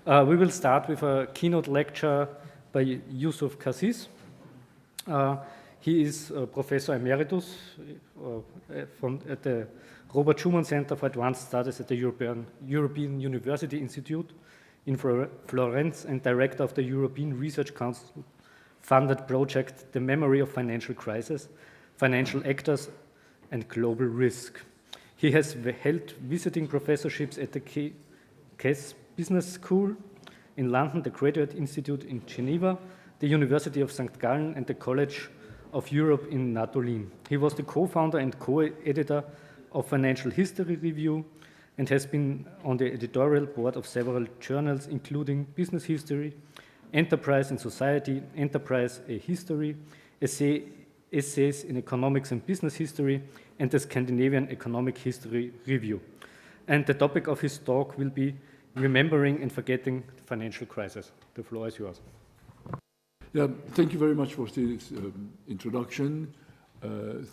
We will start with a keynote lecture by Youssef Cassis. He is a Professor Emeritus at the Robert Schuman Center for Advanced Studies at the European University Institute in Florence and Director of the European Research Council funded project, The Memory of Financial Crisis, Financial Actors and Global Risk. He has held visiting professorships at the Caisse Business School in London, the Graduate Institute in Geneva, the University of St. Gallen, and the College of Europe in Natolin. He was the co-founder and co-editor of Financial History Review and has been on the editorial board of several journals, including Business History, Enterprise and Society, Enterprise, a History, Essays in Economics and Business History, and the Scandinavian Economic History Review. And the topic of his talk will be Remembering and Forgetting the Financial Crisis. The floor is yours. Yeah, thank you very much for this introduction.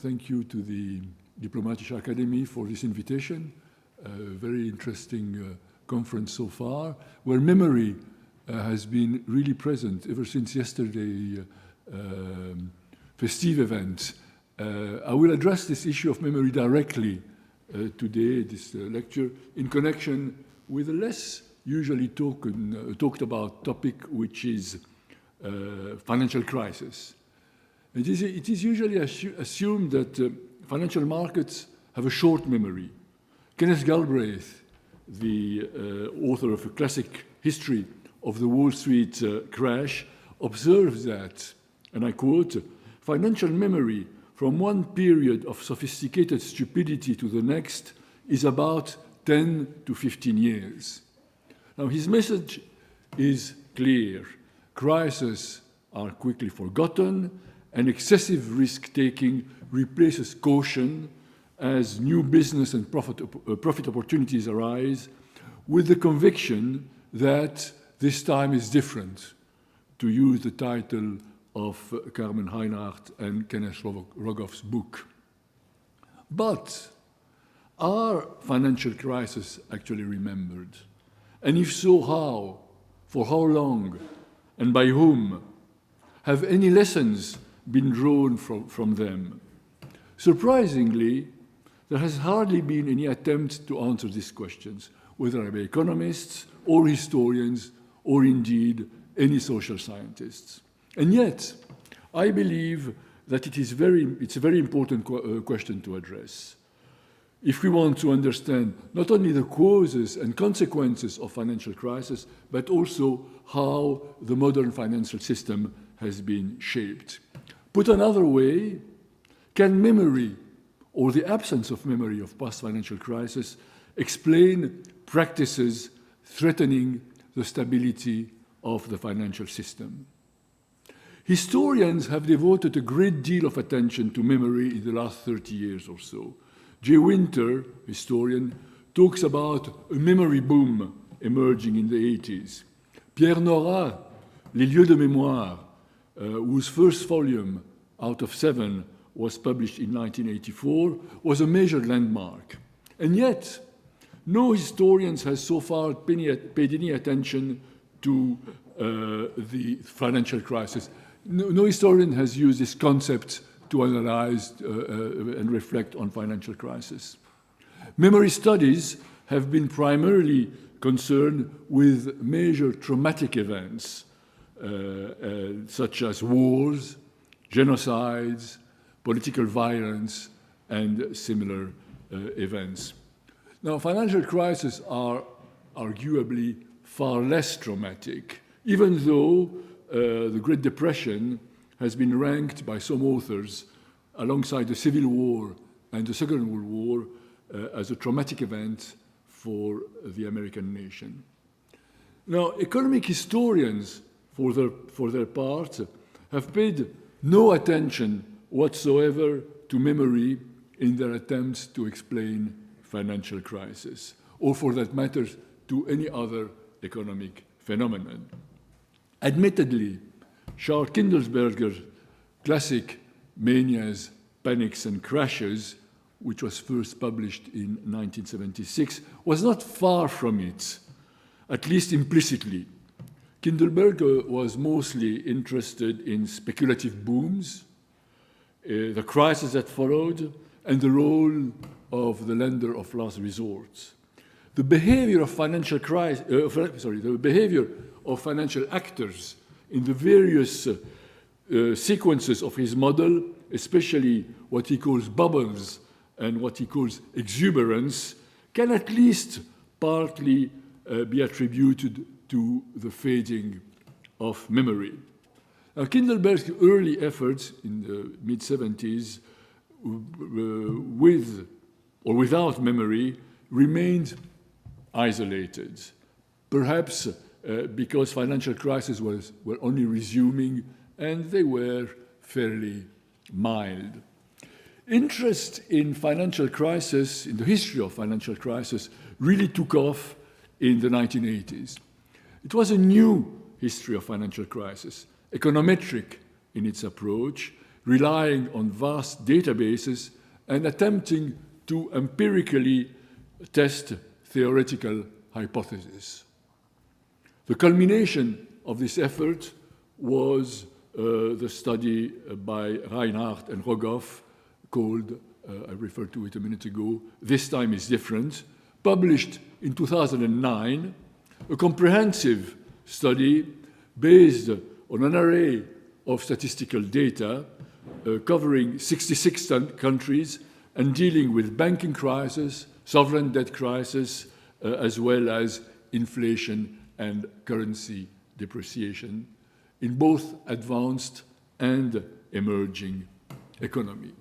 Thank you to the Diplomatische Akademie for this invitation. Very interesting conference so far, where memory has been really present ever since yesterday festive event. I will address this issue of memory directly today, this lecture, in connection with a less usually talked about topic, which is financial crisis. It is usually assumed that financial markets have a short memory. Kenneth Galbraith, the author of a classic history of the Wall Street crash, observes that, and I quote, "Financial memory from one period of sophisticated stupidity to the next is about 10 to 15 years." Now, his message is clear. Crises are quickly forgotten, and excessive risk-taking replaces caution as new business and profit opportunities arise, with the conviction that this time is different, to use the title of Carmen Heinhardt and Kenneth Rogoff's book. But are financial crises actually remembered? And if so, how? For how long? And by whom? Have any lessons been drawn from them? Surprisingly, there has hardly been any attempt to answer these questions, whether by economists or historians or indeed any social scientists. And yet, I believe that it's a very important question to address. If we want to understand not only the causes and consequences of financial crisis, but also how the modern financial system has been shaped. Put another way, can memory or the absence of memory of past financial crises explain practices threatening the stability of the financial system? Historians have devoted a great deal of attention to memory in the last 30 years or so. Jay Winter, historian, talks about a memory boom emerging in the 80s. Pierre Nora, Les lieux de mémoire, whose first volume out of 7 was published in 1984, was a major landmark. And yet, no historian has so far paid any attention to the financial crisis. No historian has used this concept to analyze and reflect on financial crisis. Memory studies have been primarily concerned with major traumatic events, such as wars, genocides, political violence, and similar events. Now, financial crises are arguably far less traumatic, even though the Great Depression has been ranked by some authors alongside the Civil War and the Second World War as a traumatic event for the American nation. Now, economic historians, for their part, have paid no attention whatsoever to memory in their attempts to explain financial crisis, or for that matter, to any other economic phenomenon. Admittedly, Charles Kindlesberger's classic Manias, Panics and Crashes, which was first published in 1976, was not far from it. at least implicitly. Kindleberg was mostly interested in speculative booms, the crisis that followed, and the role of the lender of last resort. The behavior of financial the behavior of financial actors in the various sequences of his model, especially what he calls bubbles and what he calls exuberance, can at least partly be attributed to the fading of memory. Now, Kindleberg's early efforts in the mid-70s with or without memory remained isolated, perhaps because financial crises were only resuming and they were fairly mild. Interest in financial crisis, in the history of financial crisis, really took off in the 1980s. It was a new history of financial crisis, econometric in its approach, relying on vast databases and attempting to empirically test theoretical hypotheses. The culmination of this effort was the study by Reinhardt and Rogoff called, I referred to it a minute ago, This Time is Different, published in 2009, a comprehensive study based on an array of statistical data covering 66 countries and dealing with banking crisis, sovereign debt crisis, as well as inflation and currency depreciation in both advanced and emerging economies.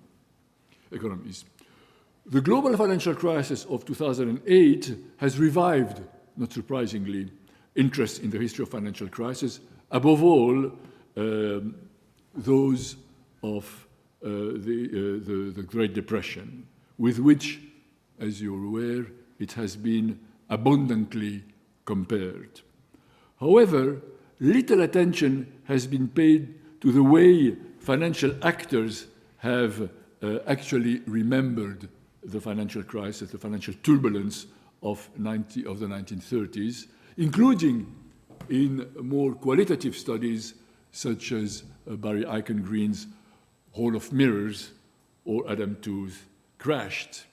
The global financial crisis of 2008 has revived, not surprisingly, interest in the history of financial crisis, above all those of the Great Depression, with which, as you're aware, it has been abundantly compared. However, little attention has been paid to the way financial actors have actually remembered the financial crisis, the financial turbulence of the 1930s, including in more qualitative studies such as Barry Eichengreen's Hall of Mirrors or Adam Tooth Crashed.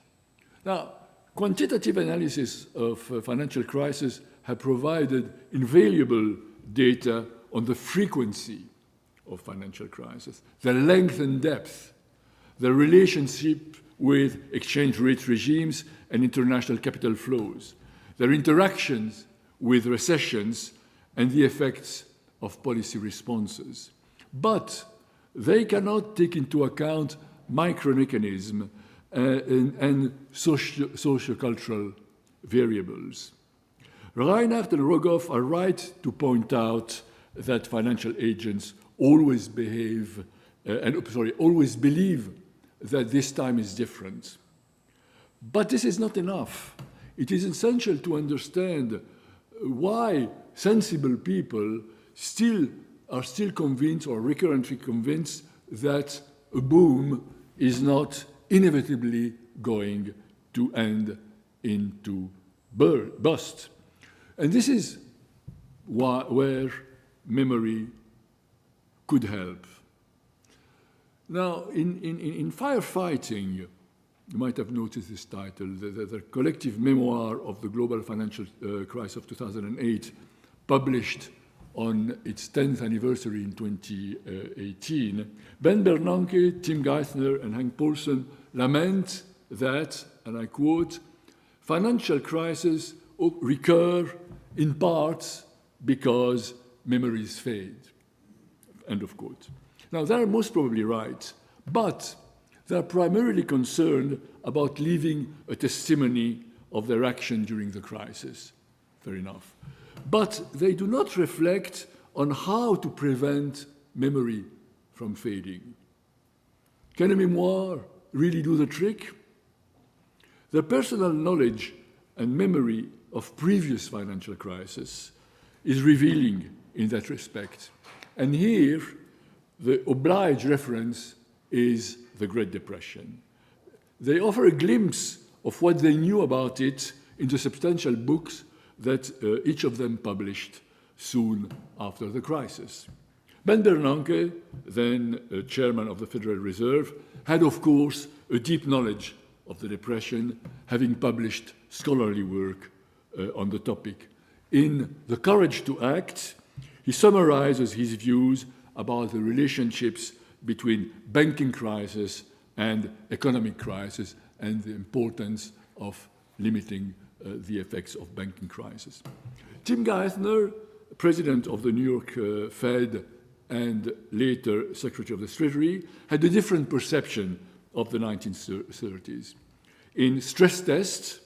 Now, quantitative analysis of financial crisis have provided invaluable data on the frequency of financial crisis, the length and depth, the relationship with exchange rate regimes and international capital flows, their interactions with recessions and the effects of policy responses. But they cannot take into account micromechanism and socio-cultural variables. Reinhardt and Rogoff are right to point out that financial agents always believe that this time is different. But this is not enough. It is essential to understand why sensible people are still convinced or recurrently convinced that a boom is not inevitably going to end into bust. And this is where memory could help. Now, in Firefighting, you might have noticed this title, the collective memoir of the global financial crisis of 2008, published on its 10th anniversary in 2018, Ben Bernanke, Tim Geithner, and Hank Paulson lament that, and I quote, financial crises recur in part because memories fade, end of quote. Now, they're most probably right, but they're primarily concerned about leaving a testimony of their action during the crisis. Fair enough. But they do not reflect on how to prevent memory from fading. Can a memoir really do the trick? The personal knowledge and memory of previous financial crises is revealing in that respect. And here, the obliged reference is the Great Depression. They offer a glimpse of what they knew about it in the substantial books that each of them published soon after the crisis. Ben-Gurion, then chairman of the Federal Reserve, had, of course, a deep knowledge of the Depression, having published scholarly work on the topic. In The Courage to Act, he summarizes his views about the relationships between banking crisis and economic crisis and the importance of limiting the effects of banking crisis. Tim Geithner, president of the New York Fed and later Secretary of the Treasury, had a different perception of the 1930s. In Stress Tests,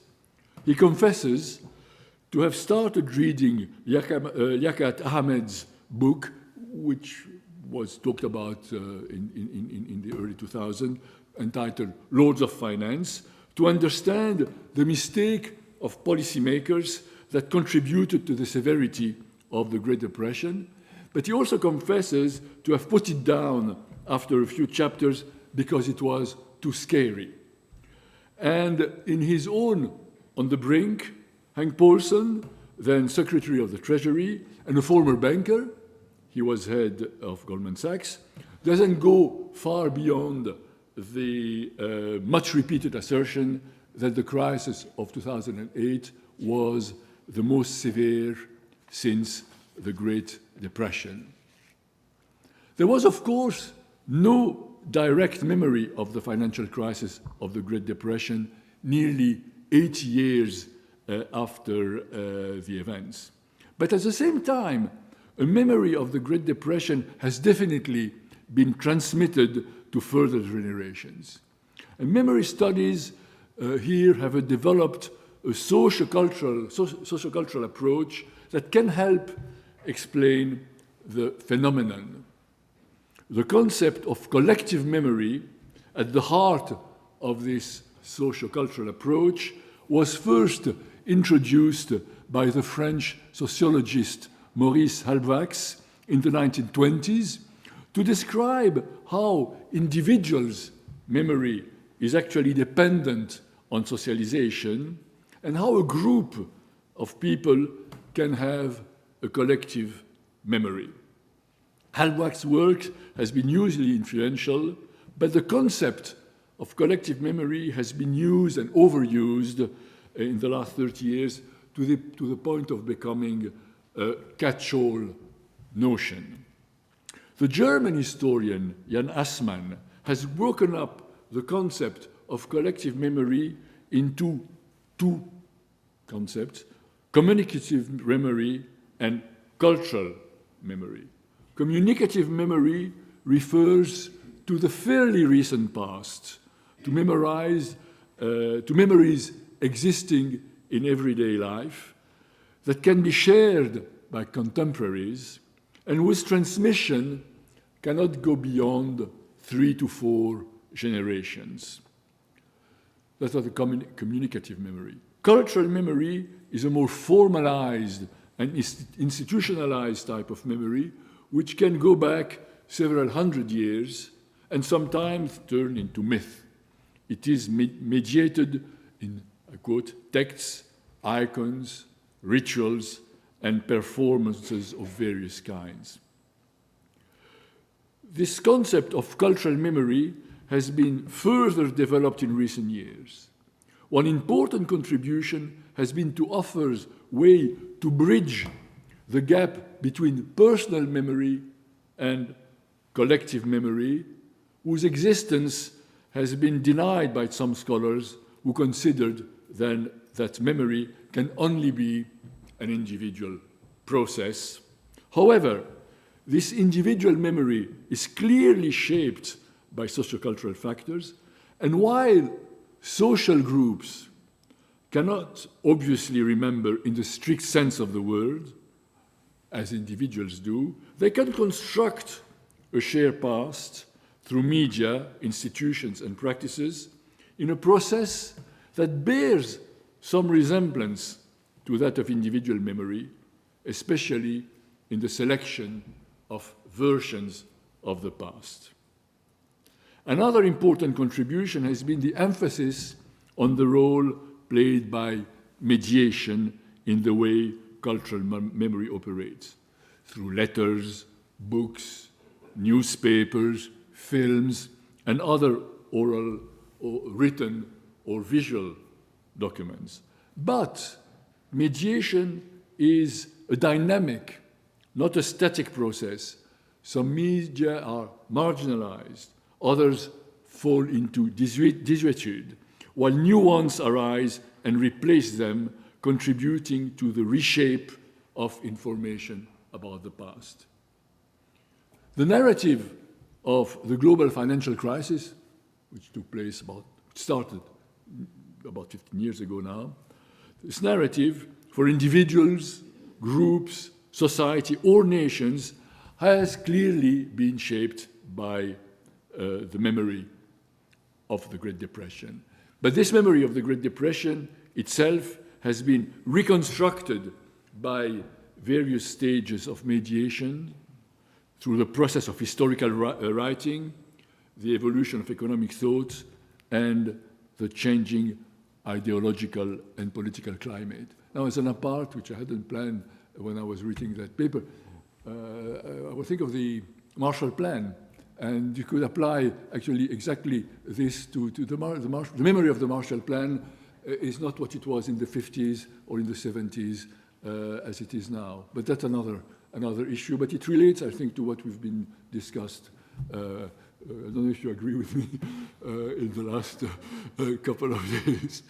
he confesses to have started reading Liaquat Ahmed's book, which was talked about in the early 2000s, entitled Lords of Finance, to understand the mistake of policymakers that contributed to the severity of the Great Depression. But he also confesses to have put it down after a few chapters because it was too scary. And in his own On the Brink, Hank Paulson, then Secretary of the Treasury and a former banker, he was head of Goldman Sachs, doesn't go far beyond the much repeated assertion that the crisis of 2008 was the most severe since the Great Depression. There was, of course, no direct memory of the financial crisis of the Great Depression nearly 80 years after the events. But at the same time, a memory of the Great Depression has definitely been transmitted to further generations. And memory studies here have developed a sociocultural approach that can help explain the phenomenon. The concept of collective memory at the heart of this sociocultural approach was first introduced by the French sociologist Maurice Halbwachs in the 1920s to describe how individuals' memory is actually dependent on socialization and how a group of people can have a collective memory. Halbwachs' work has been hugely influential, but the concept of collective memory has been used and overused in the last 30 years to the point of becoming a catch-all notion. The German historian Jan Assmann has broken up the concept of collective memory into two concepts: communicative memory and cultural memory. Communicative memory refers to the fairly recent past, to memories existing in everyday life that can be shared by contemporaries and whose transmission cannot go beyond 3 to 4 generations. That's what the communicative memory. Cultural memory is a more formalized and institutionalized type of memory which can go back several hundred years and sometimes turn into myth. It is mediated in, I quote, texts, icons, rituals, and performances of various kinds. This concept of cultural memory has been further developed in recent years. One important contribution has been to offer a way to bridge the gap between personal memory and collective memory, whose existence has been denied by some scholars who considered then that memory can only be an individual process. However, this individual memory is clearly shaped by sociocultural factors, and while social groups cannot obviously remember in the strict sense of the word, as individuals do, they can construct a shared past through media, institutions, and practices in a process that bears some resemblance to that of individual memory, especially in the selection of versions of the past. Another important contribution has been the emphasis on the role played by mediation in the way cultural memory operates, through letters, books, newspapers, films, and other oral or written or visual documents. But mediation is a dynamic, not a static process. Some media are marginalized, others fall into desuetude, while new ones arise and replace them, contributing to the reshape of information about the past. The narrative of the global financial crisis, which started about 15 years ago now, this narrative for individuals, groups, society, or nations has clearly been shaped by the memory of the Great Depression. But this memory of the Great Depression itself has been reconstructed by various stages of mediation through the process of historical writing, the evolution of economic thought, and the changing ideological and political climate. Now, as an apart, which I hadn't planned when I was reading that paper, I would think of the Marshall Plan, and you could apply actually exactly this to the memory of the Marshall Plan is not what it was in the 50s or in the 70s as it is now. But that's another issue, but it relates, I think, to what we've been discussed. I don't know if you agree with me in the last couple of days.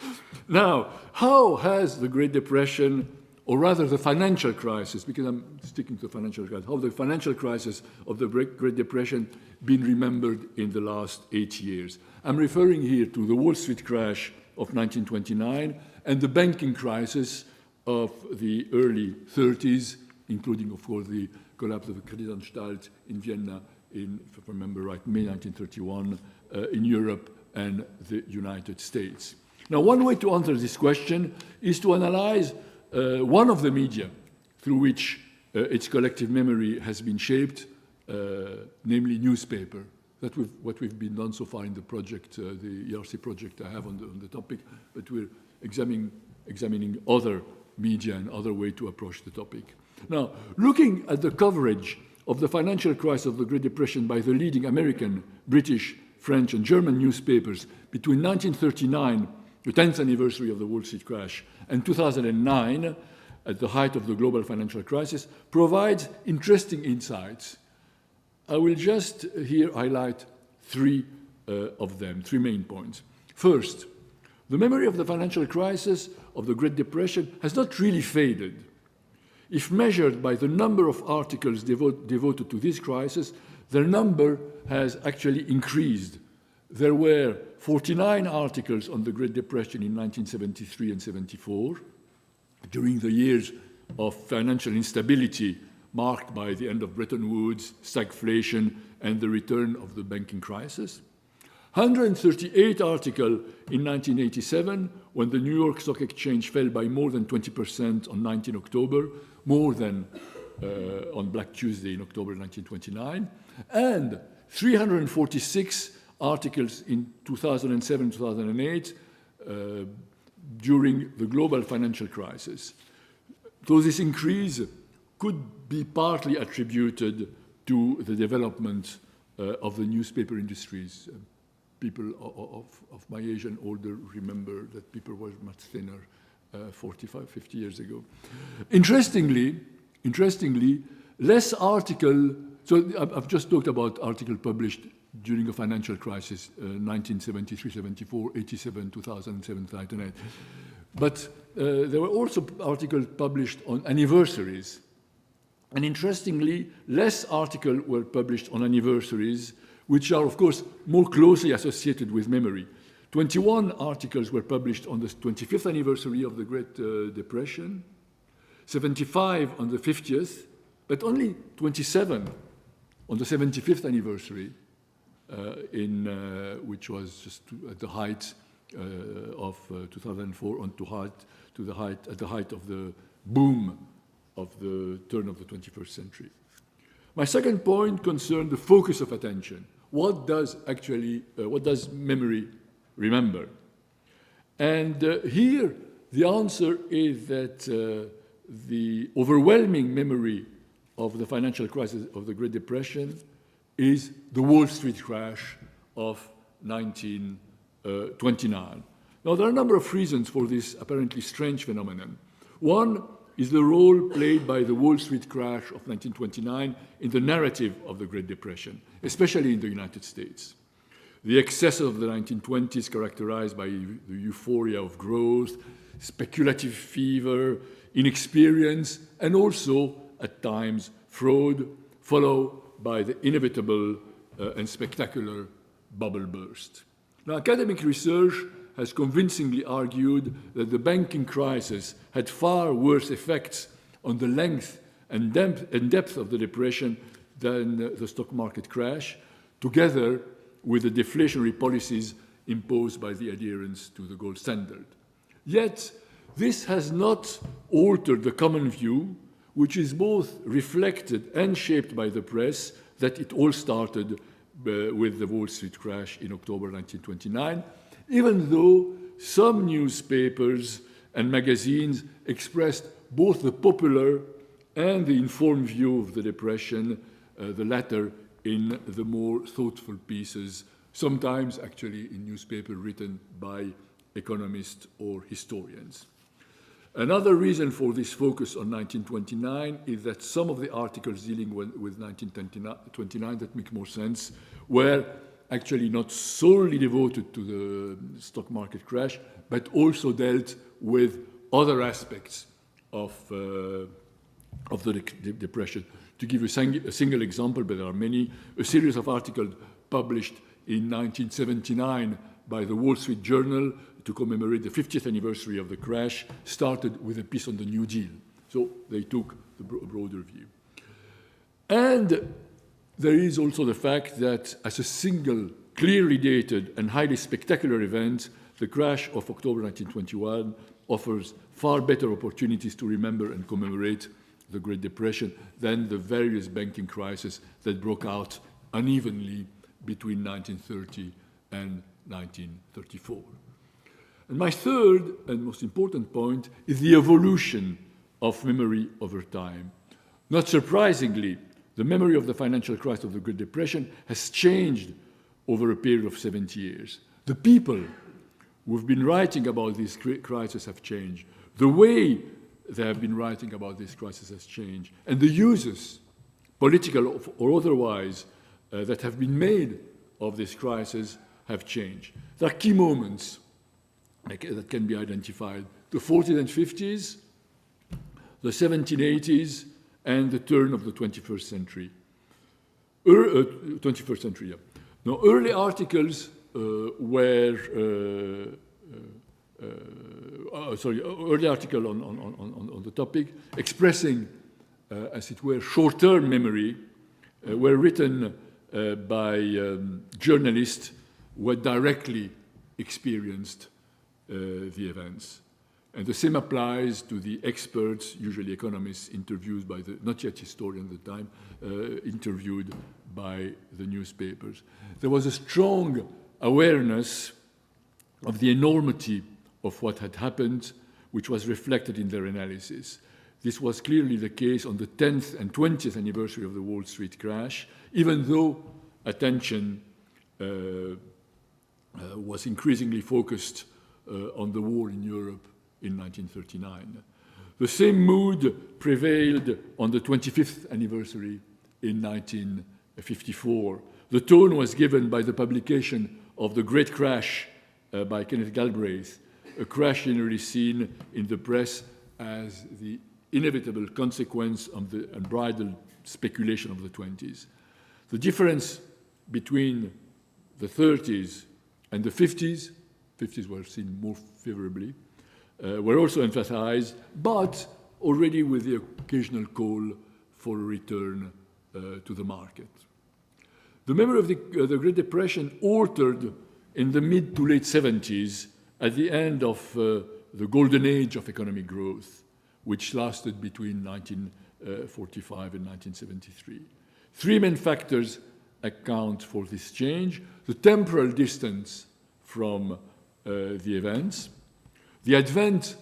Now, how has the Great Depression, or rather the financial crisis, because I'm sticking to the financial crisis, how the financial crisis of the Great Depression been remembered in the last 8 years? I'm referring here to the Wall Street crash of 1929 and the banking crisis of the early 30s, including, of course, the collapse of the Kreditanstalt in Vienna in, if I remember right, May 1931, in Europe and the United States. Now, one way to answer this question is to analyze one of the media through which its collective memory has been shaped, namely newspaper. That's what we've been done so far in the project, the ERC project I have on the topic, but we're examining other media and other way to approach the topic. Now, looking at the coverage of the financial crisis of the Great Depression by the leading American, British, French, and German newspapers between 1939, the 10th anniversary of the Wall Street crash, and 2009, at the height of the global financial crisis, provides interesting insights. I will just here highlight three of them, three main points. First, the memory of the financial crisis of the Great Depression has not really faded. If measured by the number of articles devoted to this crisis, their number has actually increased. There were 49 articles on the Great Depression in 1973 and 74, during the years of financial instability marked by the end of Bretton Woods, stagflation, and the return of the banking crisis. 138 articles in 1987, when the New York Stock Exchange fell by more than 20% on 19 October, more than on Black Tuesday in October 1929, and 346 articles in 2007-2008 during the global financial crisis. So this increase could be partly attributed to the development of the newspaper industries. People of my age and older remember that people were much thinner 45, 50 years ago. Interestingly, less article, so I've just talked about article published during a financial crisis, 1973, 74, 87, 2007, 2008. But there were also articles published on anniversaries. And interestingly, less articles were published on anniversaries, which are, of course, more closely associated with memory. 21 articles were published on the 25th anniversary of the Great Depression, 75 on the 50th, but only 27 on the 75th anniversary, which was just at the height of 2004, at the height of the boom of the turn of the 21st century. My second point concerned the focus of attention. What does memory remember? And here the answer is that the overwhelming memory of the financial crisis of the Great Depression is the Wall Street crash of 1929. Now, there are a number of reasons for this apparently strange phenomenon. One is the role played by the Wall Street crash of 1929 in the narrative of the Great Depression, especially in the United States. The excesses of the 1920s, characterized by the euphoria of growth, speculative fever, inexperience, and also, at times, fraud, followed by the inevitable and spectacular bubble burst. Now, academic research has convincingly argued that the banking crisis had far worse effects on the length and depth of the depression than the stock market crash, together with the deflationary policies imposed by the adherence to the gold standard. Yet, this has not altered the common view, which is both reflected and shaped by the press, that it all started with the Wall Street crash in October 1929, even though some newspapers and magazines expressed both the popular and the informed view of the Depression, the latter in the more thoughtful pieces, sometimes actually in newspapers written by economists or historians. Another reason for this focus on 1929 is that some of the articles dealing with 1929 that make more sense were actually not solely devoted to the stock market crash, but also dealt with other aspects of the Depression. To give a single example, but there are many, a series of articles published in 1979 by the Wall Street Journal to commemorate the 50th anniversary of the crash started with a piece on the New Deal. So they took the broader view. And there is also the fact that as a single, clearly dated and highly spectacular event, the crash of October 1921 offers far better opportunities to remember and commemorate the Great Depression than the various banking crises that broke out unevenly between 1930 and 1934. And my third and most important point is the evolution of memory over time. Not surprisingly, the memory of the financial crisis of the Great Depression has changed over a period of 70 years. The people who have been writing about this crisis have changed. The way they have been writing about this crisis has changed. And the uses, political or otherwise, that have been made of this crisis have changed. There are key moments that can be identified. The 40s and 50s, the 1780s, and the turn of the 21st century. 21st century, yeah. Now, early articles early article on the topic expressing, as it were, short-term memory were written by journalists who had directly experienced the events. And the same applies to the experts, usually economists, interviewed by the, not yet historians at the time, interviewed by the newspapers. There was a strong awareness of the enormity of what had happened, which was reflected in their analysis. This was clearly the case on the 10th and 20th anniversary of the Wall Street crash, even though attention was increasingly focused on the war in Europe in 1939. The same mood prevailed on the 25th anniversary in 1954. The tone was given by the publication of The Great Crash by Kenneth Galbraith, a crash generally seen in the press as the inevitable consequence of the unbridled speculation of the 20s. The difference between the 30s and the 50s were seen more favorably, were also emphasized, but already with the occasional call for a return to the market. The memory of the Great Depression altered in the mid to late 70s at the end of the golden age of economic growth, which lasted between 1945 and 1973. Three main factors account for this change: the temporal distance from the events, the advent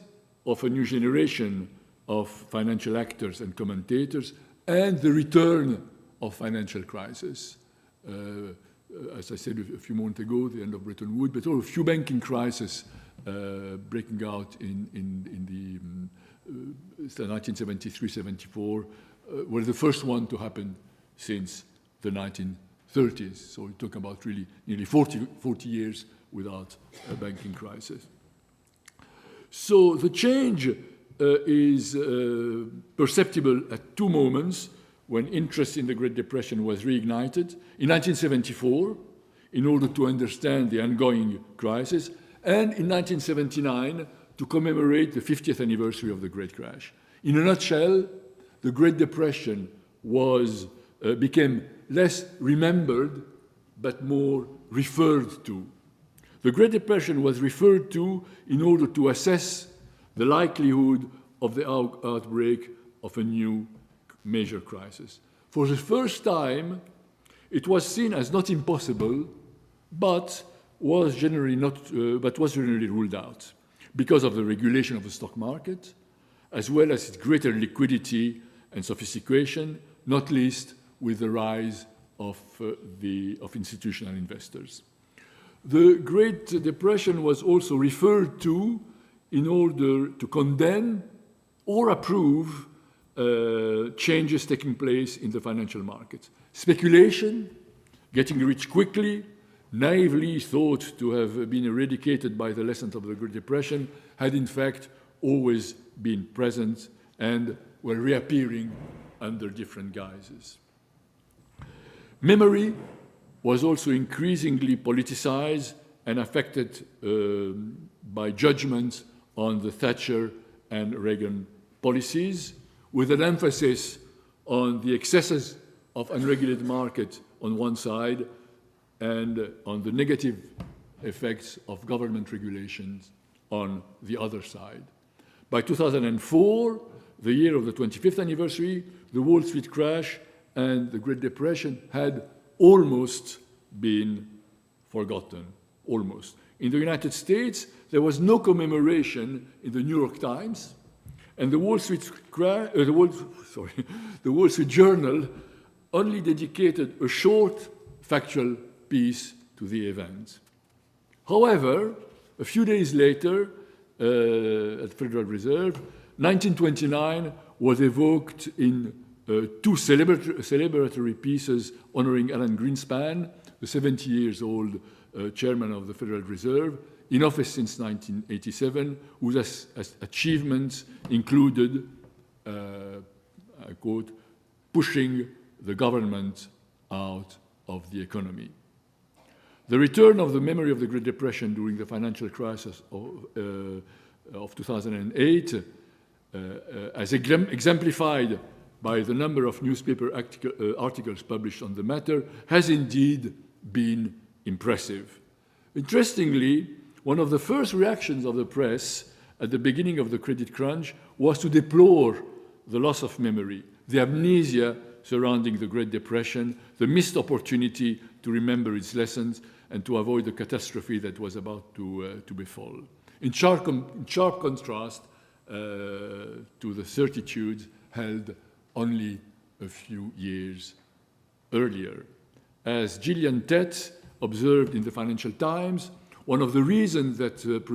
of a new generation of financial actors and commentators, and the return of financial crisis. As I said a few moments ago, the end of Bretton Woods, but also a few banking crises breaking out in the 1973-74 were the first one to happen since the 1930s. So we're talking about really nearly 40 years without a banking crisis. So the change is perceptible at two moments when interest in the Great Depression was reignited. In 1974, in order to understand the ongoing crisis, and in 1979, to commemorate the 50th anniversary of the Great Crash. In a nutshell, the Great Depression became less remembered, but more referred to. The Great Depression was referred to in order to assess the likelihood of the outbreak of a new major crisis. For the first time, it was seen as not impossible, but was generally ruled out because of the regulation of the stock market, as well as its greater liquidity and sophistication, not least with the rise of institutional investors. The Great Depression was also referred to in order to condemn or approve changes taking place in the financial markets. Speculation, getting rich quickly, naively thought to have been eradicated by the lessons of the Great Depression, had in fact always been present and were reappearing under different guises. Memory was also increasingly politicized and affected by judgments on the Thatcher and Reagan policies, with an emphasis on the excesses of unregulated market on one side and on the negative effects of government regulations on the other side. By 2004, the year of the 25th anniversary, the Wall Street crash and the Great Depression had almost been forgotten, almost. In the United States, there was no commemoration in the New York Times, and the Wall Street Journal only dedicated a short factual piece to the event. However, a few days later, at the Federal Reserve, 1929 was evoked in two celebratory pieces honoring Alan Greenspan, the 70 years old chairman of the Federal Reserve, in office since 1987, whose achievements included, I quote, pushing the government out of the economy. The return of the memory of the Great Depression during the financial crisis of 2008, as exemplified by the number of newspaper articles published on the matter, has indeed been impressive. Interestingly, one of the first reactions of the press at the beginning of the credit crunch was to deplore the loss of memory, the amnesia surrounding the Great Depression, the missed opportunity to remember its lessons and to avoid the catastrophe that was about to befall. In sharp contrast to the certitudes held only a few years earlier. As Gillian Tett observed in the Financial Times, one of the reasons that had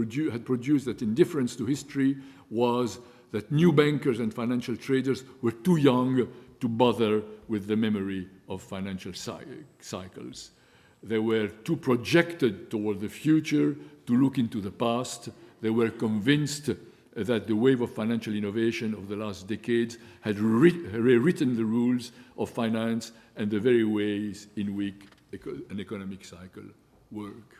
produced that indifference to history was that new bankers and financial traders were too young to bother with the memory of financial cycles. They were too projected toward the future to look into the past. They were convinced that the wave of financial innovation of the last decades had rewritten the rules of finance and the very ways in which an economic cycle works.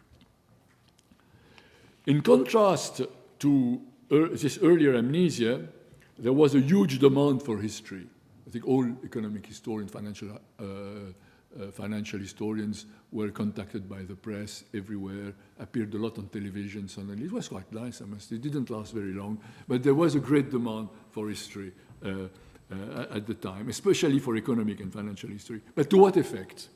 In contrast to this earlier amnesia, there was a huge demand for history. I think all economic historians, financial historians were contacted by the press everywhere, appeared a lot on television suddenly. It was quite nice, I must say. It didn't last very long, but there was a great demand for history at the time, especially for economic and financial history. But to what effect?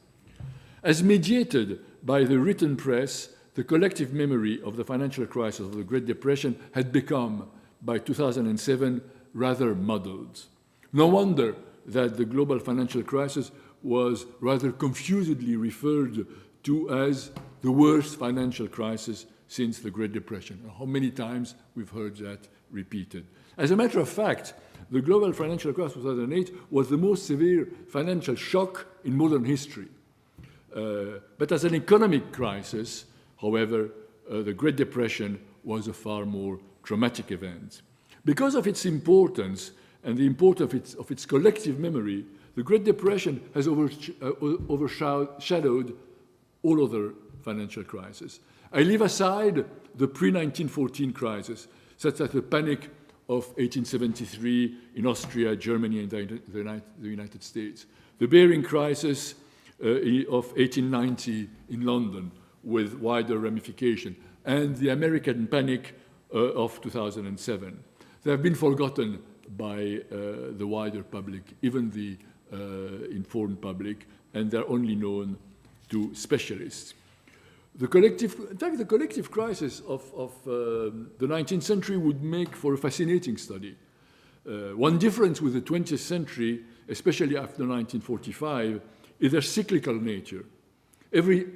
As mediated by the written press, the collective memory of the financial crisis of the Great Depression had become, by 2007 rather muddled. No wonder that the global financial crisis was rather confusedly referred to as the worst financial crisis since the Great Depression. How many times we've heard that repeated. As a matter of fact, the global financial crisis of 2008 was the most severe financial shock in modern history. But as an economic crisis, however, the Great Depression was a far more traumatic event. Because of its importance and the importance of its collective memory, the Great Depression has overshadowed all other financial crises. I leave aside the pre-1914 crisis, such as the panic of 1873 in Austria, Germany, and the United States, the Bering crisis of 1890 in London with wider ramification, and the American panic of 2007. They have been forgotten by the wider public, even the informed public, and they're only known to specialists. In fact, the collective crisis of the 19th century would make for a fascinating study. One difference with the 20th century, especially after 1945, is their cyclical nature. Every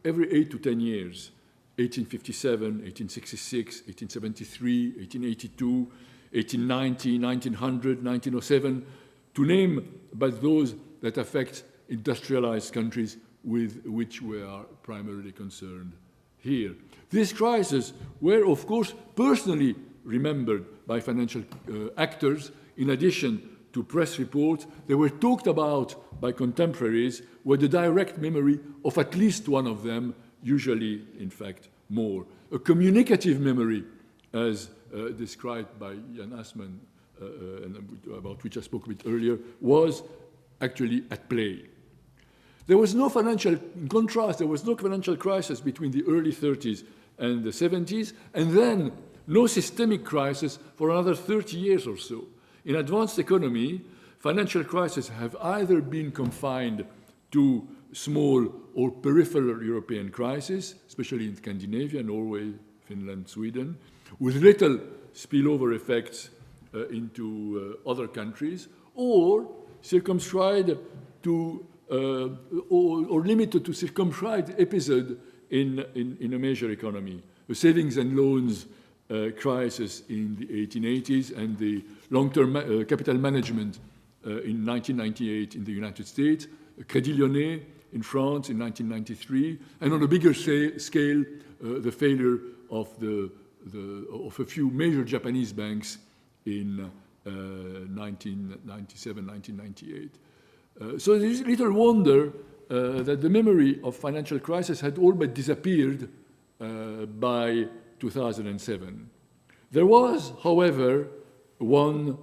8 to 10 years, 1857, 1866, 1873, 1882, 1890, 1900, 1907, to name but those that affect industrialized countries with which we are primarily concerned here. These crises were, of course, personally remembered by financial actors. In addition to press reports, they were talked about by contemporaries with the direct memory of at least one of them, usually, in fact, more. A communicative memory, as described by Jan Assmann, about which I spoke a bit earlier, was actually at play. There was no financial, in contrast, there was no financial crisis between the early 30s and the 70s, and then no systemic crisis for another 30 years or so. In advanced economy, financial crises have either been confined to small or peripheral European crises, especially in Scandinavia, Norway, Finland, Sweden, with little spillover effects into other countries, or circumscribed to or limited to circumscribed episode in a major economy. The savings and loans crisis in the 1880s and the long-term capital management in 1998 in the United States, Crédit Lyonnais in France in 1993, and on a bigger scale, the failure of a few major Japanese banks in 1997, 1998. So there is little wonder that the memory of financial crisis had all but disappeared by 2007. There was, however, one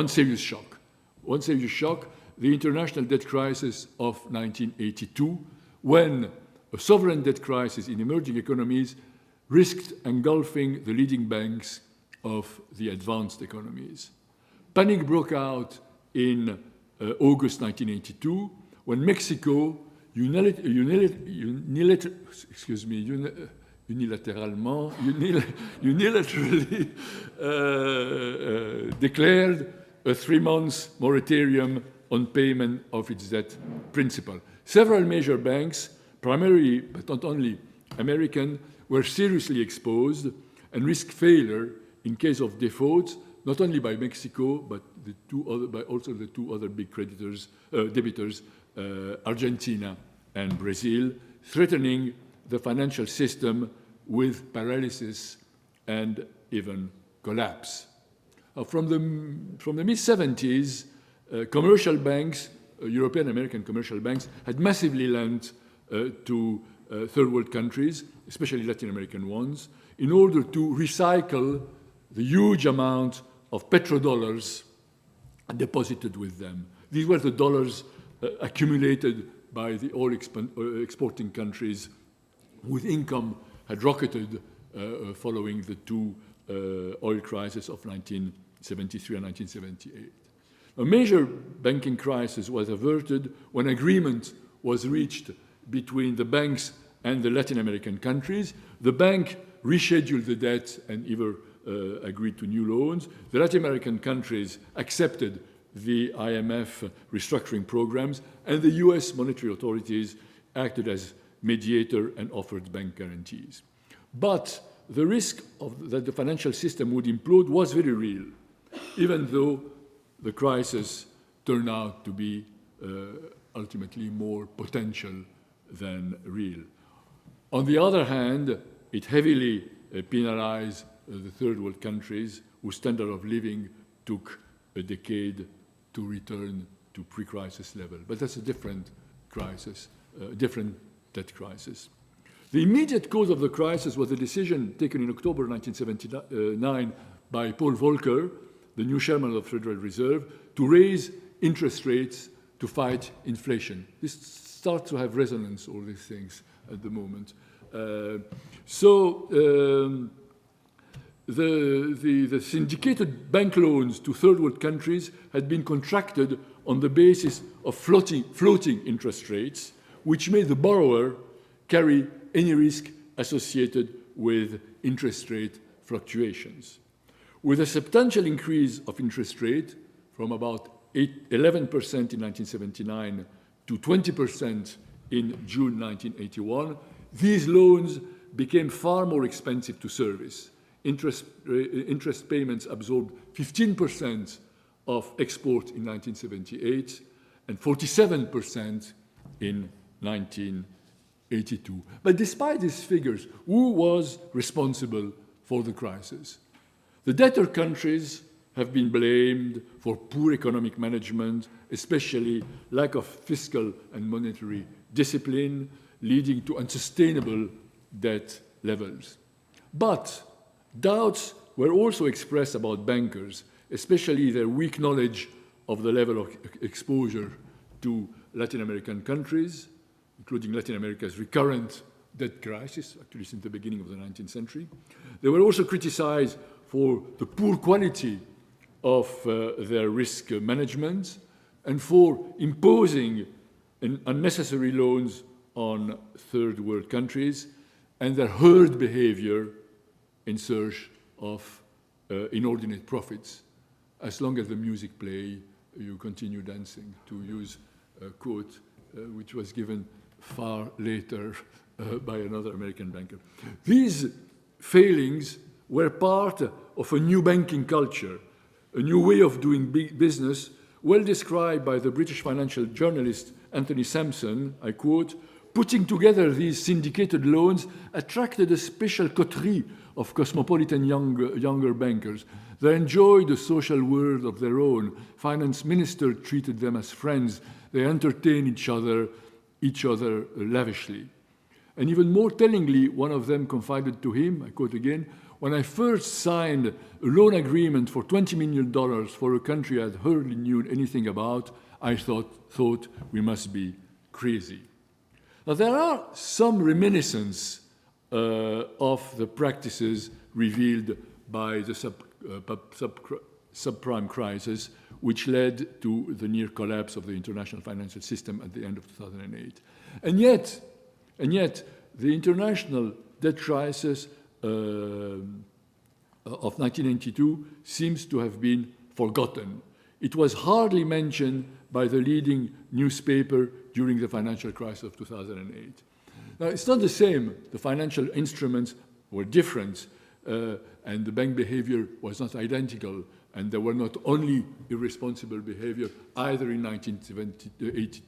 serious shock. One serious shock, the international debt crisis of 1982, when a sovereign debt crisis in emerging economies risked engulfing the leading banks of the advanced economies. Panic broke out in August 1982, when Mexico unilaterally declared a 3-month moratorium on payment of its debt principal. Several major banks, primarily but not only American, were seriously exposed and risked failure in case of defaults, not only by Mexico, but also the two other big debtors, Argentina and Brazil, threatening the financial system with paralysis and even collapse. From the mid-70s, commercial banks, European American commercial banks, had massively lent to third world countries, especially Latin American ones, in order to recycle the huge amount of petrodollars deposited with them. These were the dollars accumulated by the oil exporting countries whose income had rocketed following the two oil crises of 1973 and 1978. A major banking crisis was averted when agreement was reached between the banks and the Latin American countries. The bank rescheduled the debt and either agreed to new loans. The Latin American countries accepted the IMF restructuring programs, and the US monetary authorities acted as mediator and offered bank guarantees. But the risk that the financial system would implode was very real, even though the crisis turned out to be ultimately more potential than real. On the other hand, it heavily penalized the third world countries whose standard of living took a decade to return to pre-crisis level. But that's a different crisis, different debt crisis. The immediate cause of the crisis was a decision taken in October 1979 by Paul Volcker, the new chairman of the Federal Reserve, to raise interest rates to fight inflation. This starts to have resonance, all these things, at the moment. The syndicated bank loans to third world countries had been contracted on the basis of floating interest rates, which made the borrower carry any risk associated with interest rate fluctuations. With a substantial increase of interest rate from about 11% in 1979 to 20% in June 1981, these loans became far more expensive to service. Interest payments absorbed 15% of export in 1978 and 47% in 1982. But despite these figures, who was responsible for the crisis? The debtor countries have been blamed for poor economic management, especially lack of fiscal and monetary discipline, leading to unsustainable debt levels. But doubts were also expressed about bankers, especially their weak knowledge of the level of exposure to Latin American countries, including Latin America's recurrent debt crisis, actually since the beginning of the 19th century. They were also criticized for the poor quality of their risk management and for imposing unnecessary loans on third world countries and their herd behavior in search of inordinate profits. As long as the music play, you continue dancing, to use a quote which was given far later by another American banker. These failings were part of a new banking culture, a new way of doing business, well described by the British financial journalist Anthony Sampson. I quote, "Putting together these syndicated loans attracted a special coterie of cosmopolitan younger bankers. They enjoyed a social world of their own. Finance minister treated them as friends. They entertained each other lavishly." And even more tellingly, one of them confided to him, I quote again, "When I first signed a loan agreement for $20 million for a country I hardly knew anything about, I thought we must be crazy." Now, there are some reminiscences of the practices revealed by the subprime crisis, which led to the near collapse of the international financial system at the end of 2008. And yet, the international debt crisis of 1992 seems to have been forgotten. It was hardly mentioned by the leading newspaper during the financial crisis of 2008. Now, it's not the same. The financial instruments were different, and the bank behavior was not identical, and there were not only irresponsible behavior either in 1978,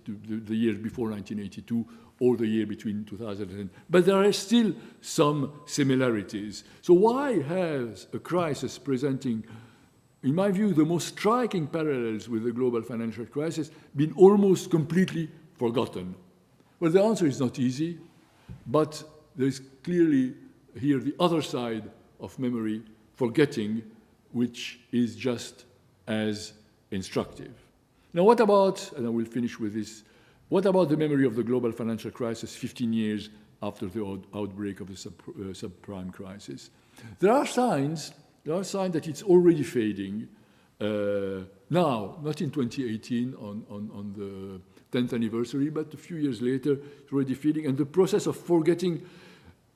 the year before 1982, or the year between 2010. But there are still some similarities. So why has a crisis presenting, in my view, the most striking parallels with the global financial crisis been almost completely forgotten? Well, the answer is not easy, but there is clearly here the other side of memory, forgetting, which is just as instructive. Now, what about, and I will finish with this, what about the memory of the global financial crisis 15 years after the outbreak of the subprime crisis? There are signs that it's already fading now, not in 2018 on the 10th anniversary, but a few years later, it's already fading. And the process of forgetting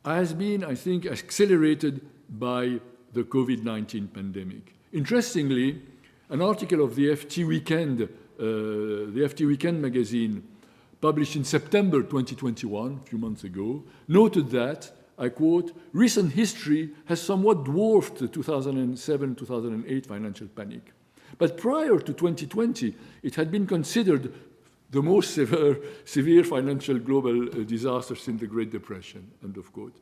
has been, I think, accelerated by the COVID-19 pandemic. Interestingly, an article of the FT Weekend magazine, published in September 2021, a few months ago, noted that, I quote, "Recent history has somewhat dwarfed the 2007-2008 financial panic. But prior to 2020, it had been considered the most severe financial global disaster since the Great Depression," end of quote.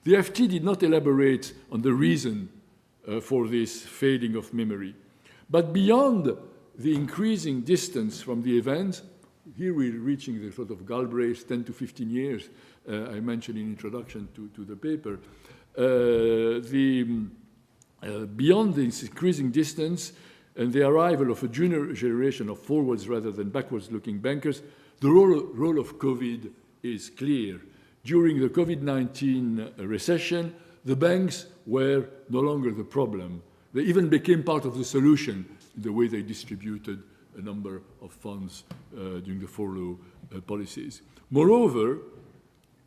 The FT did not elaborate on the reason for this fading of memory. But beyond the increasing distance from the event, here we're reaching the sort of Galbraith's 10 to 15 years I mentioned in introduction to the paper. Beyond this increasing distance and the arrival of a junior generation of forwards rather than backwards-looking bankers, the role of COVID is clear. During the COVID-19 recession, the banks were no longer the problem. They even became part of the solution in the way they distributed a number of funds during the furlough policies. Moreover,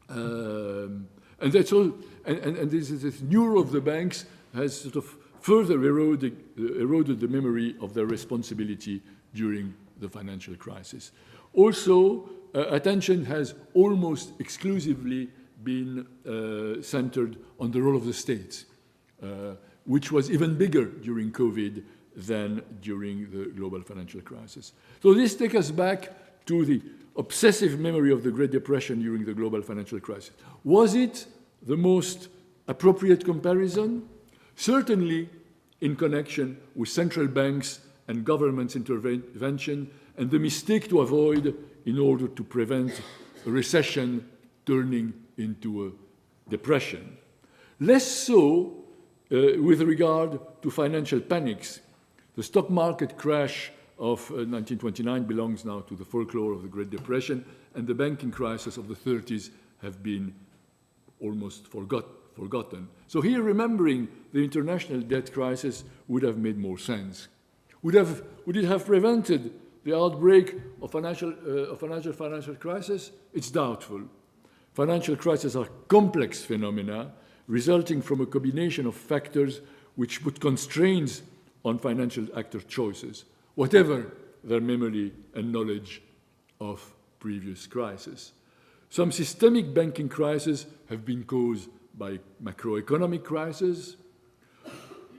and that's all, and this new role of the banks has sort of further eroded the memory of their responsibility during the financial crisis. Also, attention has almost exclusively been centered on the role of the state, which was even bigger during COVID than during the global financial crisis. So this takes us back to the obsessive memory of the Great Depression during the global financial crisis. Was it the most appropriate comparison? Certainly in connection with central banks and government's intervention and the mistake to avoid in order to prevent a recession turning into a depression. Less so with regard to financial panics. The stock market crash of 1929 belongs now to the folklore of the Great Depression, and the banking crisis of the 30s have been almost forgotten. So here remembering the international debt crisis would have made more sense. Would it have prevented the outbreak of financial crisis? It's doubtful. Financial crises are complex phenomena resulting from a combination of factors which put constraints on financial actor choices, whatever their memory and knowledge of previous crises. Some systemic banking crises have been caused by macroeconomic crises.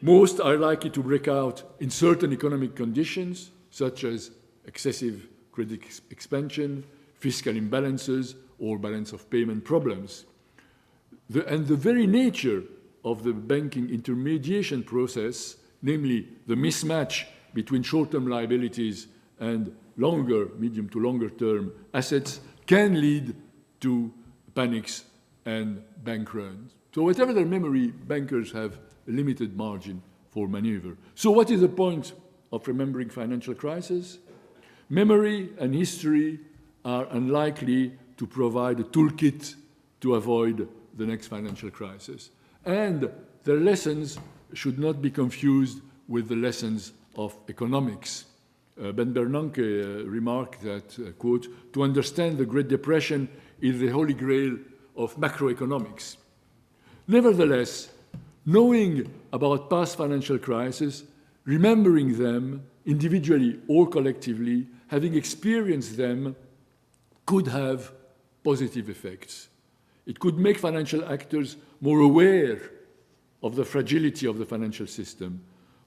Most are likely to break out in certain economic conditions, such as excessive credit expansion, fiscal imbalances, or balance of payment problems. And the very nature of the banking intermediation process, namely the mismatch between short-term liabilities and medium to longer term assets, can lead to panics and bank runs. So whatever their memory, bankers have a limited margin for maneuver. So what is the point of remembering financial crises? Memory and history are unlikely to provide a toolkit to avoid the next financial crisis. And their lessons should not be confused with the lessons of economics. Ben Bernanke remarked that, quote, "To understand the Great Depression is the holy grail of macroeconomics." Nevertheless, knowing about past financial crises, remembering them individually or collectively, having experienced them, could have positive effects. It could make financial actors more aware of the fragility of the financial system,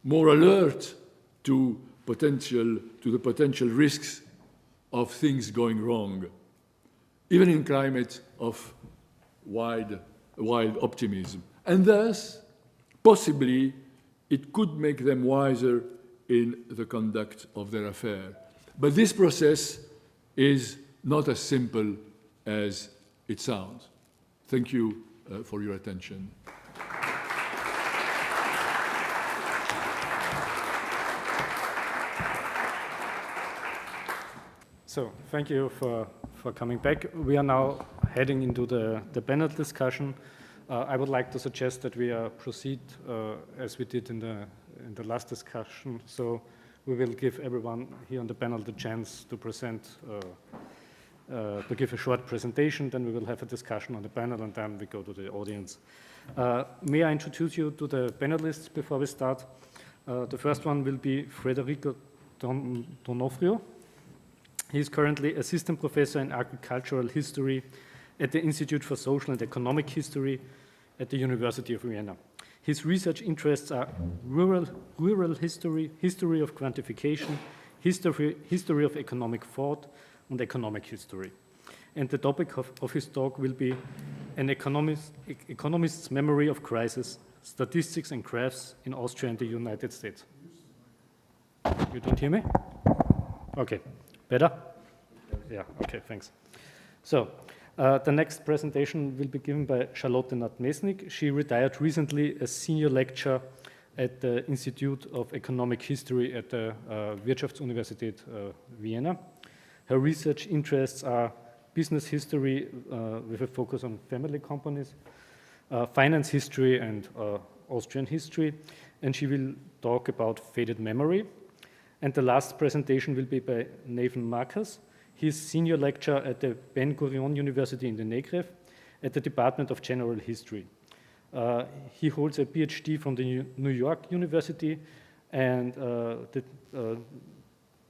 more alert to the potential risks of things going wrong, even in climate of wild optimism. And thus, possibly, it could make them wiser in the conduct of their affair. But this process is not as simple as it sounds. Thank you for your attention. So thank you for coming back. We are now heading into the panel discussion. I would like to suggest that we proceed as we did in the last discussion. So we will give everyone here on the panel the chance to present to give a short presentation, then we will have a discussion on the panel, and then we go to the audience. May I introduce you to the panelists before we start? The first one will be Federico D'Onofrio. He is currently assistant professor in agricultural history at the Institute for Social and Economic History at the University of Vienna. His research interests are rural history, history of quantification, history of economic thought, and economic history. And the topic of his talk will be an economist's memory of crisis, statistics and graphs in Austria and the United States. You don't hear me? Okay, better? Yeah, okay, thanks. So, the next presentation will be given by Charlotte Natmeßnig. She retired recently as senior lecturer at the Institute of Economic History at the Wirtschaftsuniversität Vienna. Her research interests are business history with a focus on family companies, finance history, and Austrian history. And she will talk about faded memory. And the last presentation will be by Nathan Markus. He is senior lecturer at the Ben-Gurion University in the Negev at the Department of General History. He holds a PhD from the New York University, and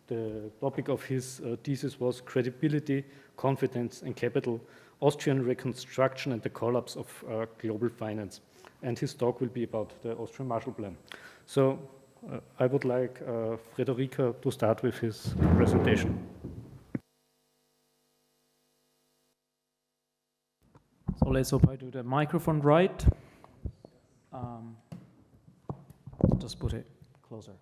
the topic of his thesis was Credibility, Confidence, and Capital, Austrian Reconstruction and the Collapse of Global Finance. And his talk will be about the Austrian Marshall Plan. So I would like Federico to start with his presentation. So let's hope I do the microphone right. Just put it closer.